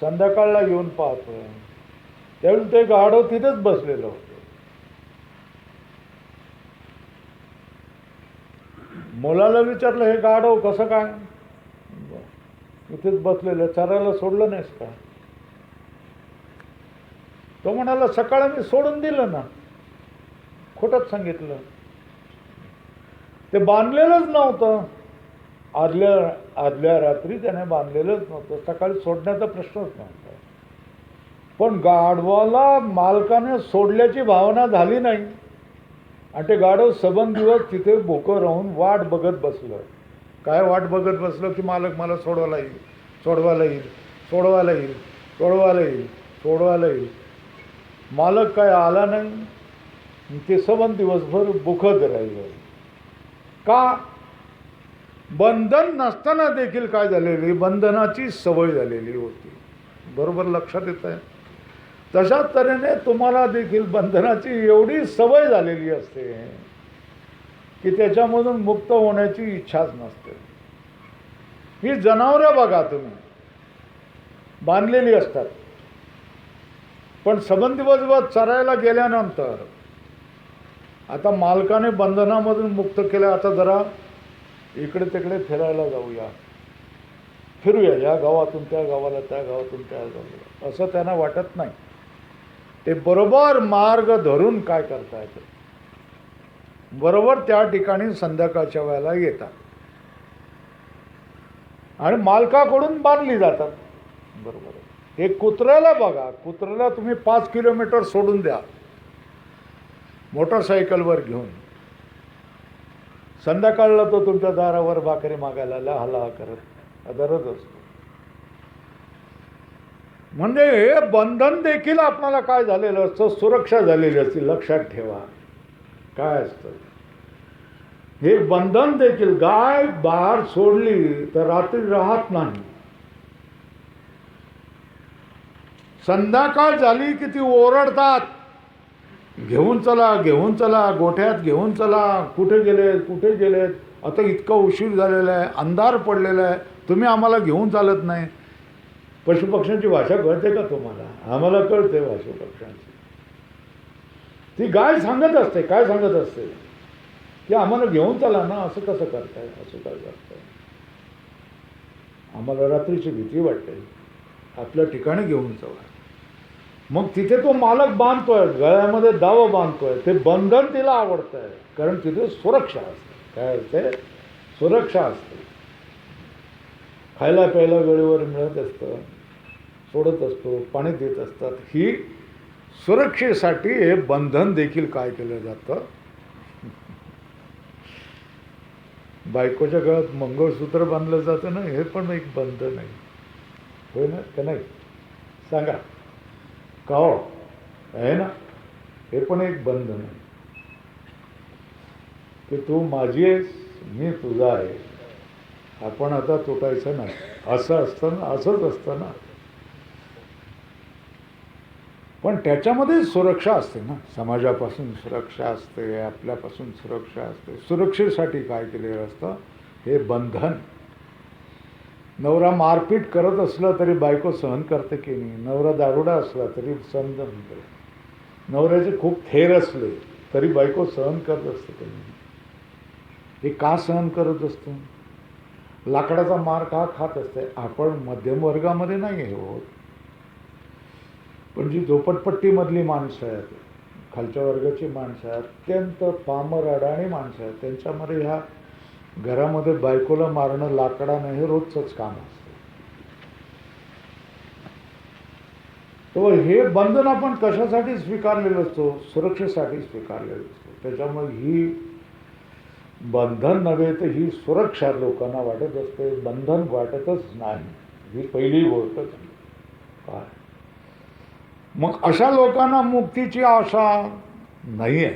संध्याकाळला येऊन पाहतोय, त्यावेळी ते गाढव तिथेच बसलेलं होतं. मुलाला विचारलं, हे गाढव कसं काय? इथेच बसलेलं, चरायला सोडलं नाहीस का? तो म्हणाला, सकाळी मी सोडून दिलं ना. खोटंच सांगितलं. ते बांधलेलंच नव्हतं. आदल्या रात्री त्याने बांधलेलंच नव्हतं. सकाळी सोडण्याचा प्रश्नच नव्हता. पण गाढवाला मालकाने सोडल्याची भावना झाली नाही आणि ते गाढव सबंध दिवस तिथे भोकं राहून वाट बघत बसलं. काय वाट बघत बसलं की मालक मला सोडवायला येईल, सोडवायला येईल, सोडवायला येईल, सोडवायला येईल, सोडवायला येईल. मालक काय आला नाही. ते सबंध दिवसभर भुकत राहिलं. का? बंधन नसताना देखील काय झालेली, बंधनाची सवय झालेली होती. बरोबर लक्षात येत आहे? तशाच तऱ्हेने तुम्हाला देखील बंधनाची एवढी सवय झालेली असते की त्याच्यामधून मुक्त होण्याची इच्छाच नसते. ही जनावरं बघा तुम्ही, बांधलेली असतात, पण सबंध दिवसभर चरायला गेल्यानंतर आता मालकाने बंधनामधून मुक्त केलं, आता जरा इकडे तिकडे फिरायला जाऊया, फिरूया या गावातून त्या गावाला, त्या गावातून त्या गावाला, असं त्यांना वाटत नाही. ते बरोबर मार्ग धरून काय करता येतं, बरोबर त्या ठिकाणी संध्याकाळच्या वेळेला येतात आणि मालकाकडून बांधली जातात. बरोबर. हे कुत्र्याला बघा, कुत्र्याला तुम्ही 5 किलोमीटर सोडून द्या मोटरसायकलवर घेऊन, संध्याकाळला तो तुमच्या दारावर भाकरी मागायला लहा करत हजरच असतो. म्हणजे हे बंधन देखील आपल्याला काय झालेलं असतं, सुरक्षा झालेली असते. लक्षात ठेवा काय असतं हे बंधन देखील. गाय बाहेर सोडली तर रात्री राहत नाही. संध्याकाळ झाली की ती ओरडतात, घेऊन चला, घेऊन चला, गोठ्यात घेऊन चला, कुठे गेलेत, कुठे गेलेत, आता इतका उशीर झालेला आहे, अंधार पडलेला आहे, तुम्ही आम्हाला घेऊन चालत नाही. पशुपक्ष्यांची भाषा कळते का तुम्हाला? आम्हाला कळते पशुपक्ष्यांची. ती गाय सांगत असते, काय सांगत असते की आम्हाला घेऊन चला ना, असं कसं करताय, असं काय करताय, आम्हाला रात्रीची भीती वाटते, आपल्या ठिकाणी घेऊन चला. मग तिथे तो मालक बांधतोय, गळ्यामध्ये दाव बांधतोय. ते बंधन तिला आवडतंय कारण तिथे सुरक्षा असते. काय असते? सुरक्षा असते. खायला प्यायला वेळेवर मिळत असतं, सोडत असतो, पाणी देत असतात. ही सुरक्षेसाठी हे बंधन देखील काय केलं जातं. बायकोच्या गळ्यात मंगळसूत्र बांधलं जातं ना, हे पण एक बंधन आहे. होय ना का नाही? सांगा का हो? आहे ना? हे पण एक बंधन आहे की तू माझी आहेस, मी तुझा आहे, आपण आता तुटायचं नाही. असं असतं ना, असंच असतं ना. पण त्याच्यामध्ये सुरक्षा असते ना, समाजापासून सुरक्षा असते, आपल्यापासून सुरक्षा असते. सुरक्षेसाठी काय केलेलं असतं हे बंधन. नवरा मारपीट करत असला तरी बायको सहन करते की नाही? नवरा दारुडा असला तरी सहन करते. नवऱ्याचे खूप थेर असले तरी बायको सहन करत असते की नाही? हे का सहन करत असतो? लाकडाचा मार का खात असते? आपण मध्यम वर्गामध्ये नाही आहे होत, पण जी झोपडपट्टीमधली माणसं आहेत, खालच्या वर्गाची माणसं आहेत, अत्यंत पामर अडाणी माणसं आहेत, त्यांच्यामध्ये ह्या घरामध्ये बायकोला मारणं लाकडानं हे रोजचंच काम असतं. तर हे बंधन आपण कशासाठी स्वीकारलेलं असतो? सुरक्षेसाठी स्वीकारलेलं असतो. त्याच्यामुळे ही बंधन नव्हे तर ही सुरक्षा लोकांना वाटत असते, बंधन वाटतच नाही. ही पहिली गोष्ट काय. मग अशा लोकांना मुक्तीची आशा नाही आहे,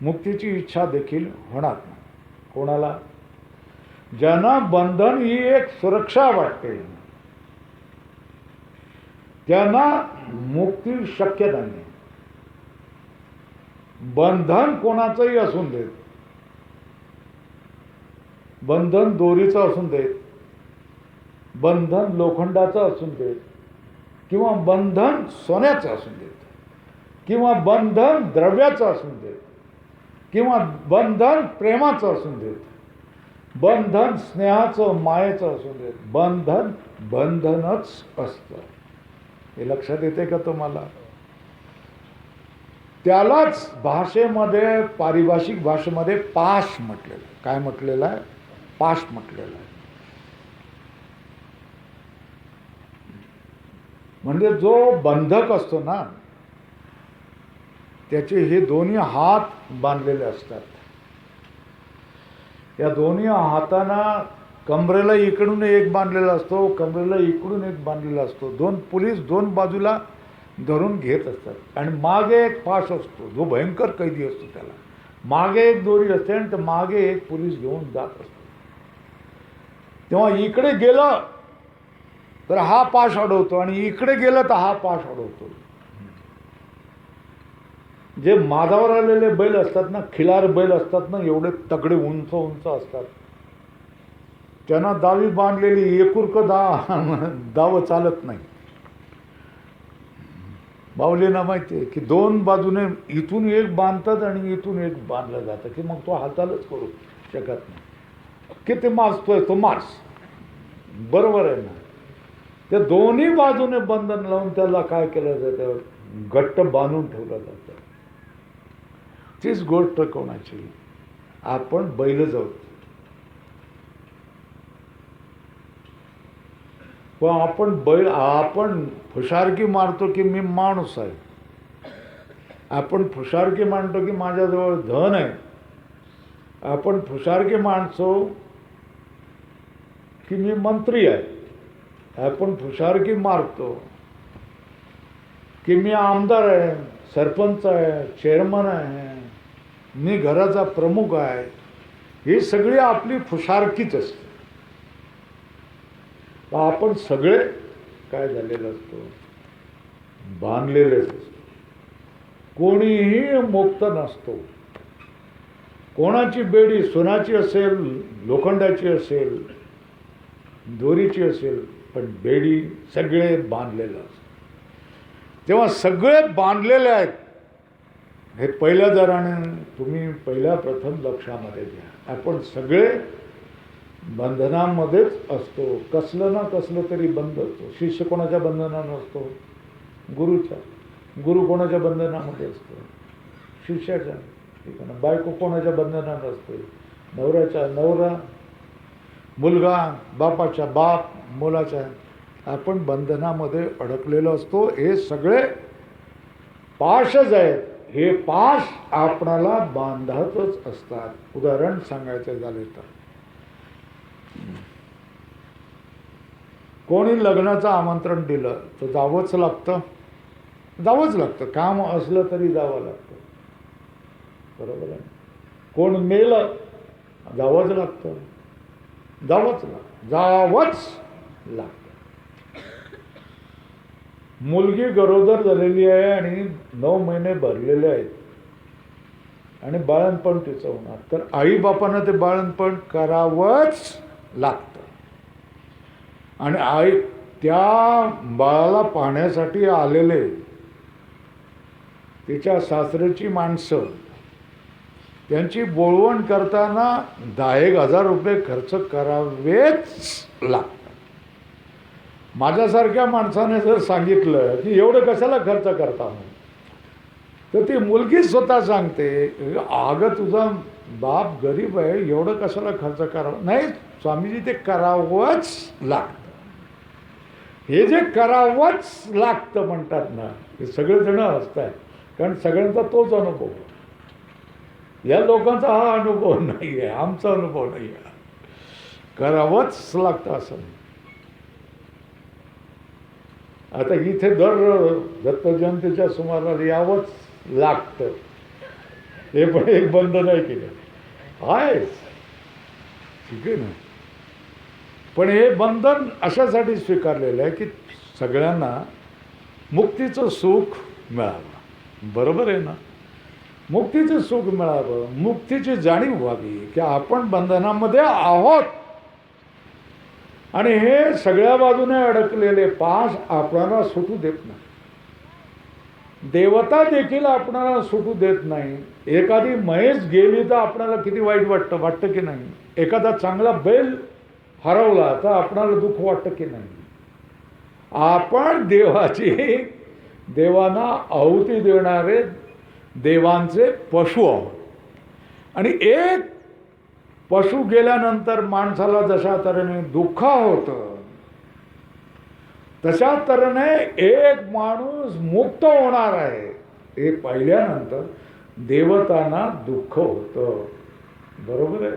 मुक्तीची इच्छा देखील होणार नाही. कोणाला? ज्यांना बंधन ही एक सुरक्षा वाटते, त्यांना मुक्ती शक्य नाही. बंधन कोणाचंही असून देत, बंधन दोरीचं असून देत, बंधन लोखंडाचं असून देत, किंवा बंधन सोन्याचं असून देत, किंवा बंधन द्रव्याचं असून देत, किंवा बंधन प्रेमाचं असून देत, बंधन स्नेहाचं मायेचं असून देत, बंधन बंधनच असतं. हे लक्षात येते का तुम्हाला? त्यालाच भाषेमध्ये, पारिभाषिक भाषेमध्ये पाश म्हटलेलं आहे. काय म्हटलेलं आहे? पाश म्हटलेलं आहे. म्हणजे जो बंधक असतो ना, त्याचे हे दोन्ही हात बांधलेले असतात. या दोन्ही हातांना कमरेला इकडून एक बांधलेला असतो, कमरेला इकडून एक बांधलेला असतो. दोन पोलीस दोन बाजूला धरून घेत असतात आणि मागे एक पाश असतो, जो भयंकर कैदी असतो. त्याला मागे एक दोरी असते आणि तर मागे एक पोलीस घेऊन जात असतो. तेव्हा इकडे गेलं तर हा पाश अडवतो आणि इकडे गेलं तर हा पाश अडवतो. जे माजावर आलेले बैल असतात ना, खिलार बैल असतात ना, एवढे तगडे उंच उंच असतात, त्यांना दावी बांधलेली एकूर्क दाव चालत नाही. बावलीना माहिती आहे की दोन बाजूने इथून एक बांधतात आणि इथून एक बांधलं जातं, की मग तो हातालाच करू शकत नाही. किती माजतोय तो मार्स, बरोबर आहे ना. त्या दोन्ही बाजूने बंधन लावून त्याला काय केलं जातं? घट्ट बांधून ठेवलं जातं. तीच गोष्ट कोणाची? आपण बैल जाऊ, पण आपण फुशारकी मारतो की मी माणूस आहे. आपण फुशारकी मानतो की माझ्याजवळ धन आहे. आपण फुशारकी मानतो की मी मंत्री आहे. आपण फुशारकी मारतो की मी आमदार आहे, सरपंच आहे, चेअरमन आहे, मी घराचा प्रमुख आहे. ही सगळी आपली फुशारकीच असते. आपण सगळे काय झालेलं असतो? बांधलेलेच असतो. कोणीही मुक्त नसतो. कोणाची बेडी सोन्याची असेल, लोखंडाची असेल, दोरीची असेल, पण बेडी सगळे बांधलेलं असतं. तेव्हा सगळे बांधलेले आहेत. हे पहिल्या दराने तुम्ही पहिल्या प्रथम लक्षामध्ये घ्या. आपण सगळे बंधनामध्येच असतो. कसलं ना कसलं तरी बंध असतो. शिष्य कोणाच्या बंधनात नसतो? गुरुच्या. गुरु कोणाच्या बंधनामध्ये असतो? शिष्याच्या. ठीक आहे ना. बायको कोणाच्या बंधनात असते? नवऱ्याच्या. नवरा, मुलगा, बापाच्या, बाप मुलाच्या. आपण बंधनामध्ये अडकलेलो असतो. हे सगळे पाशच आहेत. हे पाश आपणाला बांधतच असतात. उदाहरण सांगायचं झाले तर, कोणी लग्नाचं आमंत्रण दिलं तर जावंच लागतं. जावंच लागतं. काम असलं तरी जावं लागतं. बरोबर आहे. कोण मेलं जावंच लागतं. जावंच लागतं. मुलगी गरोदर झालेली आहे आणि 9 महिने भरलेले आहेत आणि बाळणपण तिचं होणार, तर आईबापांना ते बाळणपण करावंच लागतं. आणि आई त्या बाळाला पाहण्यासाठी आलेले तिच्या सासऱ्याची माणसं त्यांची बोळवण करताना 10,000 रुपये खर्च करावेच लागतात. माझ्यासारख्या माणसाने जर सांगितलं की एवढं कशाला खर्च करता, तर ती मुलगी स्वतः सांगते, अगं तुझा बाप गरीब आहे, एवढं कशाला खर्च करावं. नाही स्वामीजी, ते करावंच लागतं. हे जे करावंच लागतं म्हणतात ना, हे सगळेजण असतात. कारण सगळ्यांचा तोच अनुभव. या लोकांचा हा अनुभव नाही आहे, आमचा अनुभव नाही आहे. करावंच लागतं असं. आता इथे दर दत्त जयंतीच्या सुमाराला यावंच लागतं. हे पण एक बंधन आहे की नाही? आहेच, ठीक आहे ना. पण हे बंधन अशासाठी स्वीकारलेलं आहे की सगळ्यांना मुक्तीचं सुख मिळावं. बरोबर आहे ना? मुक्तीचं सुख मिळावं, मुक्तीची जाणीव व्हावी की आपण बंधनामध्ये आहोत. आणि हे सगळ्या बाजूने अडकलेले पाश आपणाला सुटू देत नाही. देवता देखील आपणाला सुटू देत नाही. एखादी म्हैस गेली तर आपणाला किती वाईट वाटतं की नाही? एखादा चांगला बैल हरवला तर आपणाला दुःख वाटतं की नाही? आपण देवांना आहुती देणारे देवांचे पशु आहोत. आणि एक पशु गेल्यानंतर माणसाला जशा तऱ्हेने दुःख होतं, तशा तऱ्हेने एक माणूस मुक्त होणार आहे हे पाहिल्यानंतर देवतांना दुःख होतं. बरोबर आहे.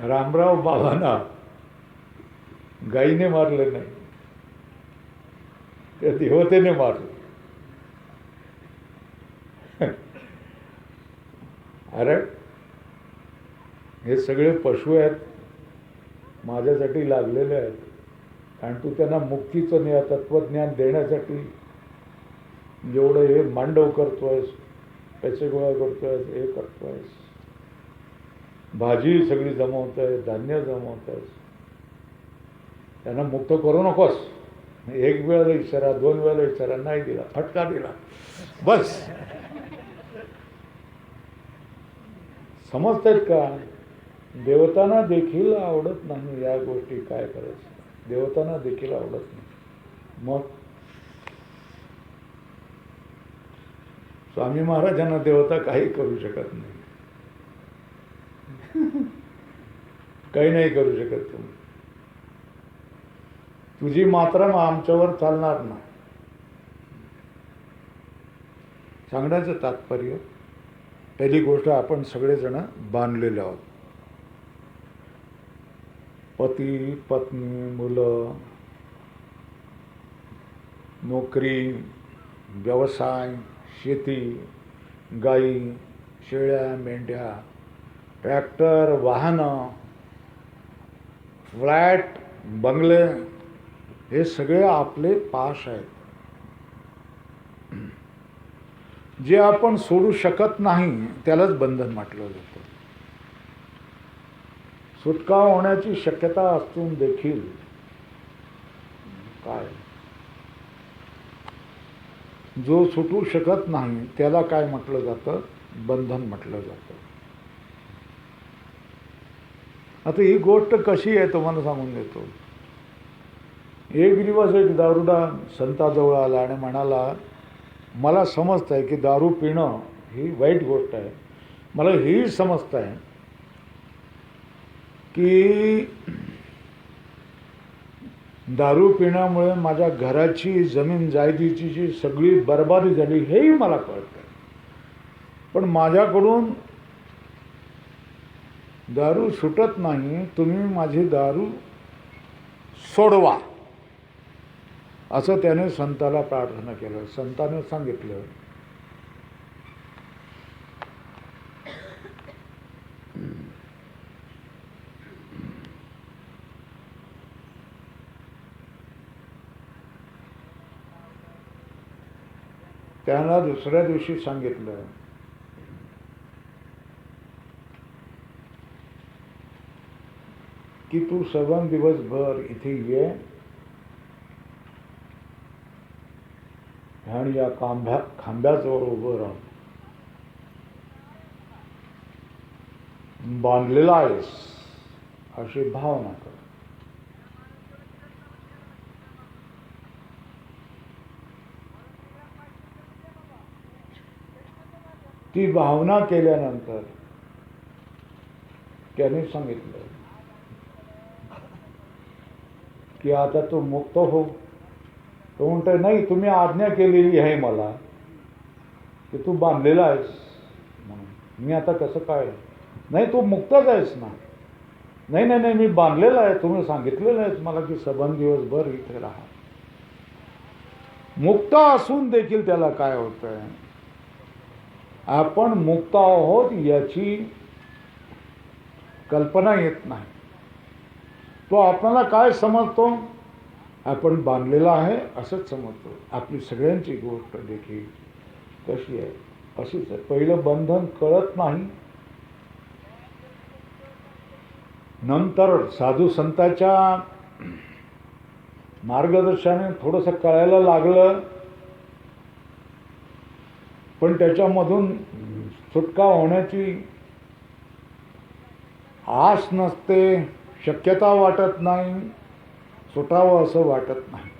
रामराव बाबांना गाईने मारलं नाही, त्या देवतेने मारलं. अरे हे सगळे पशु आहेत, माझ्यासाठी लागलेले आहेत आणि तू त्यांना मुक्तीचं तत्वज्ञान देण्यासाठी जेवढं हे मांडव करतोयस, पैसे गोळा करतोयस, हे करतोयस, भाजी सगळी जमवतोयस, धान्य जमवतोयस, त्यांना मुक्त करू नकोस. एक वेळेला इशारा, 2 वेळेला इशारा नाही दिला, फटका दिला, बस. समजतायत का? देवतांना देखील आवडत नाही या गोष्टी. काय करायचं? देवतांना देखील आवडत नाही. मग स्वामी महाराजांना देवता काही करू शकत नाही. काही नाही करू शकत. तुझी मात्रा आमच्यावर चालणार नाही. सांगण्याचं तात्पर्य, पहिली गोष्ट, आपण सगळेजण बांधलेले आहोत. पती, पत्नी, मुलं, नोकरी, व्यवसाय, शेती, गाई, शेळ्या, मेंढ्या, ट्रॅक्टर, वाहनं, फ्लॅट, बंगले, हे सगळे आपले पाश आहेत, जे आपण सोडू शकत नाही. त्यालाच बंधन म्हटलं जातं. सुटका होण्याची शक्यता असून देखील काय, जो सुटू शकत नाही त्याला काय म्हटलं जातं? बंधन म्हटलं जातं. आता ही गोष्ट कशी आहे तुम्हाला सांगून देतो. एक दिवस एक दारुडा संताजवळ आला आणि म्हणाला, मला समजत आहे की दारू पिणं ही वाईट गोष्ट आहे. मला ही समजत आहे की दारू पिण्यामुळे माझ्या घराची, जमीन जायदीची जी सगळी बर्बादी झाली हेही मला कळतं. पण माझ्याकडून दारू सुटत नाही. तुम्ही माझी दारू सोडवा, असं त्याने संताला प्रार्थना केलं. संताने सांगितलं, त्याला दुसऱ्या दिवशी सांगितलं की तू सर्व दिवसभर इथे ये आणि या खांब्याजवळ उभं राह. बांधलेला आहेस अशी भावना कर. ती भावना केल्यानंतर त्याने सांगितलं की आता तू मुक्त हो. तो म्हणतोय, नाही, तुम्ही आज्ञा केलेली आहे मला की तू बांधलेला आहेस म्हणून. मी आता कसं काय? नाही, तू मुक्तच आहेस ना. नाही नाही नाही, मी बांधलेला आहे. तुम्ही सांगितलेलं आहेस मला की सबंध दिवसभर इथे राहा. मुक्त असून देखील त्याला काय होतंय? आपण मुक्त आहोत याची कल्पना येत नाही. तो आपल्याला काय समजतो? आपण बांधलेला आहे असंच समजतो. आपली सगळ्यांची गोष्ट देखील कशी आहे? अशीच आहे. पहिलं बंधन कळत नाही, नंतर साधू संतांच्या मार्गदर्शनाने थोडंसं कळायला लागलं, पण त्याच्यामधून सुटका होण्याची आस नसते, शक्यता वाटत नाही, सुटावं असं वाटत नाही.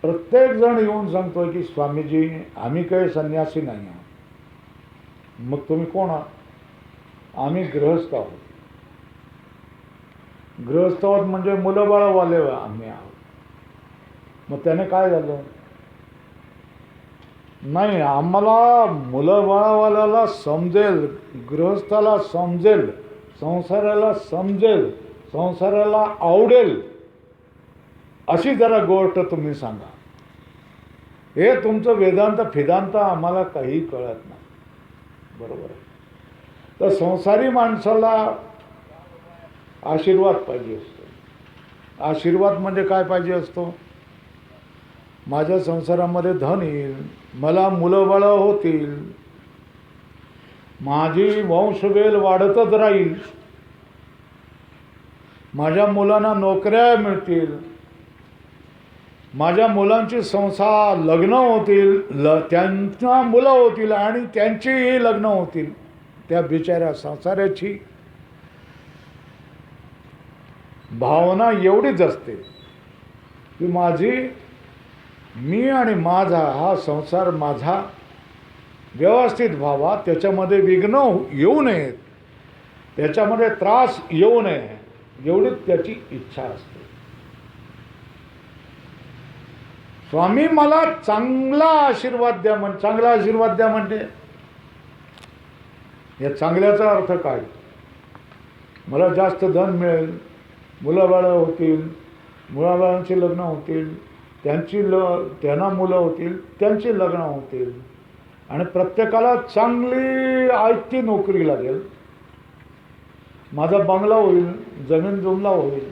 प्रत्येक जण येऊन सांगतोय की स्वामीजी आम्ही काही संन्यासी नाही आहोत. मग तुम्ही कोण आहात? आम्ही गृहस्थ आहोत. गृहस्थ आहोत म्हणजे मुलं बाळवाले आम्ही आहोत. मग त्याने काय झालं? नाही, आम्हाला मुलं बाळवाल्याला समजेल, गृहस्थाला समजेल, संसाराला समजेल, संसाराला आवडेल अशी जरा गोष्ट तुम्ही सांगा. हे तुमचं वेदांत फिदांत आम्हाला काही कळत नाही. बरोबर आहे. तर संसारी माणसाला आशीर्वाद पाहिजे असतो. आशीर्वाद म्हणजे काय पाहिजे असतो? माझ्या संसारामध्ये धन येईल, मला मुलं बाळं होतील, माझी वंशवेल वाढतच राहील, माझ्या मुलांना नोकऱ्या मिळतील, माझ्या मुलांची संसार लग्न होतील, त्यांना मुलं होतील आणि त्यांचीही लग्न होतील. त्या बिचाऱ्या संसाराची भावना एवढीच असते की मी आणि माझा हा संसार माझा व्यवस्थित व्हावा, त्याच्यामध्ये विघ्न येऊ नयेत, त्याच्यामध्ये त्रास येऊ नये, एवढीच त्याची इच्छा असते. स्वामी मला चांगला आशीर्वाद द्या चांगला आशीर्वाद द्या म्हणजे या चांगल्याचा अर्थ काय? मला जास्त धन मिळेल, मुलाबाळं होतील, मुलाबाळांची लग्न होतील, त्यांना मुलं होतील, त्यांची लग्न होतील आणि प्रत्येकाला चांगली आयती नोकरी लागेल, माझा बंगला होईल, जमीन जुमला होईल.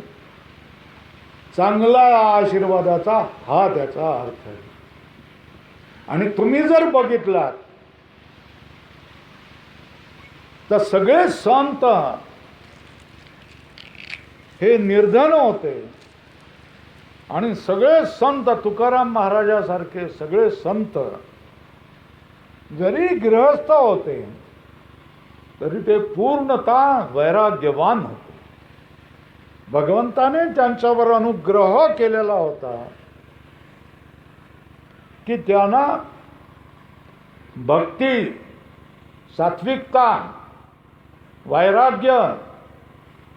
चांगला आशीर्वादाचा हा त्याचा अर्थ आहे. आणि तुम्ही जर बघितलात तर सगळे संत हे निर्धन होते आणि सगळे संत तुकाराम महाराजासारखे सगळे संत जरी गृहस्थ होते तरी ते पूर्णतः वैराग्यवान होते. भगवंताने त्यांच्यावर अनुग्रह केलेला होता की त्यांना भक्ती, सात्विकता, वैराग्य,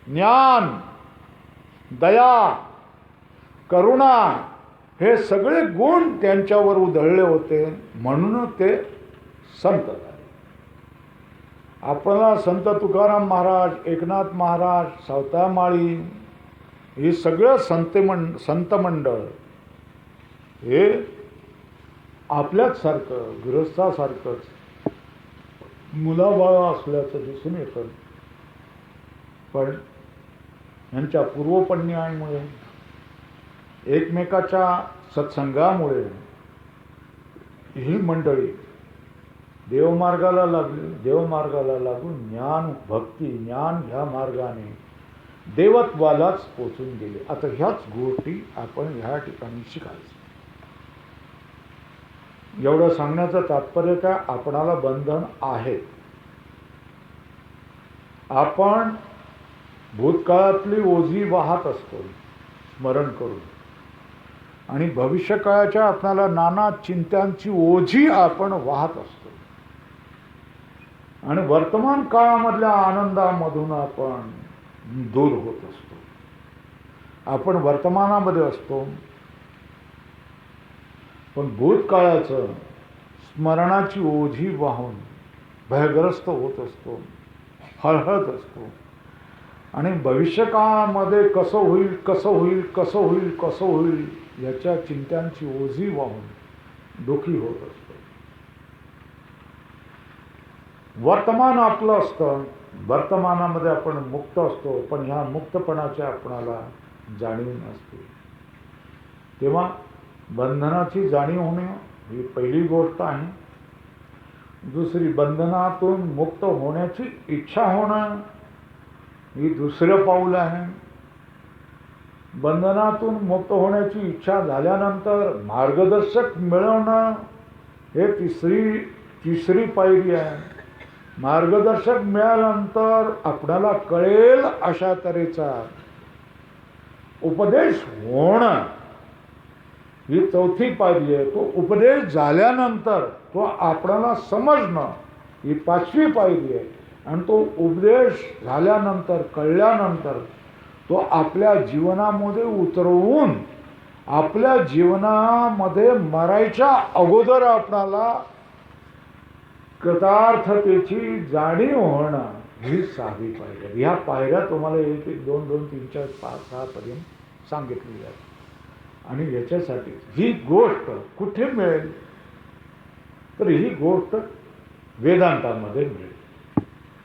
ज्ञान, दया, करुणा हे सगळे गुण त्यांच्यावर उधळले होते, म्हणून ते संत झाले. आपल्याला संत तुकाराम महाराज, एकनाथ महाराज, सावतामाळी ही सगळं संत मंडळ हे आपल्याच सारखं गृहस्थासारखंच मुलाबाळा असल्याचं दिसून येतं. पण यांच्या पूर्वपुण्यामुळे, एकमेकाच्या सत्संगामुळे ही मंडळी देवमार्गाला लागली. देवमार्गाला लागून ज्ञान, भक्ती, ज्ञान ह्या मार्गाने देवत्वालाच पोचून गेले. आता ह्याच गोष्टी आपण ह्या ठिकाणी शिकायचं. एवढं सांगण्याचं तात्पर्य काय? आपणाला बंधन आहे. आपण भूतकाळातली ओझी वाहत असतो स्मरण करून, आणि भविष्यकाळाच्या आपल्याला नाना चिंतांची ओझी आपण वाहत असतो, आणि वर्तमान काळामधल्या आनंदामधून आपण दूर होत असतो. आपण वर्तमानामध्ये असतो पण भूतकाळाचं स्मरणाची ओझी वाहून भयग्रस्त होत असतो, हळहळत असतो, आणि भविष्यकाळामध्ये कसं होईल, कसं होईल, कसं होईल, कसं होईल याच्या चिंतांची ओझी वाहून दुःखी होत असतो. वर्तमान आपलं असतं, वर्तमानामध्ये आपण मुक्त असतो, पण ह्या मुक्तपणाची आपणाला जाणीव नसते. तेव्हा बंधनाची जाणीव होणे ही पहिली गोष्ट आहे. दुसरी, बंधनातून मुक्त होण्याची इच्छा होणं ही दुसरं पाऊल आहे. बंधनातून मुक्त होण्याची इच्छा झाल्यानंतर मार्गदर्शक मिळवणं हे तिसरी पायरी आहे. मार्गदर्शक मिळाल्यानंतर आपणाला कळेल अशा तऱ्हेचा उपदेश होणं ही चौथी पायरी आहे. तो उपदेश झाल्यानंतर तो आपणाला समजणं ही पाचवी पायरी आहे. आणि तो उपदेश झाल्यानंतर कळल्यानंतर तो आपल्या जीवनामध्ये उतरवून आपल्या जीवनामध्ये मरायच्या अगोदर आपणाला कृतार्थतेची जाणीव होणं ही 6वी पायरी आहे. ह्या पायऱ्या तुम्हाला 1, 1, 2, 2, 3, 4, 5, 6 पर्यंत सांगितली आहे. आणि याच्यासाठी ही गोष्ट कुठे मिळेल तर ही गोष्ट वेदांतामध्ये मिळेल.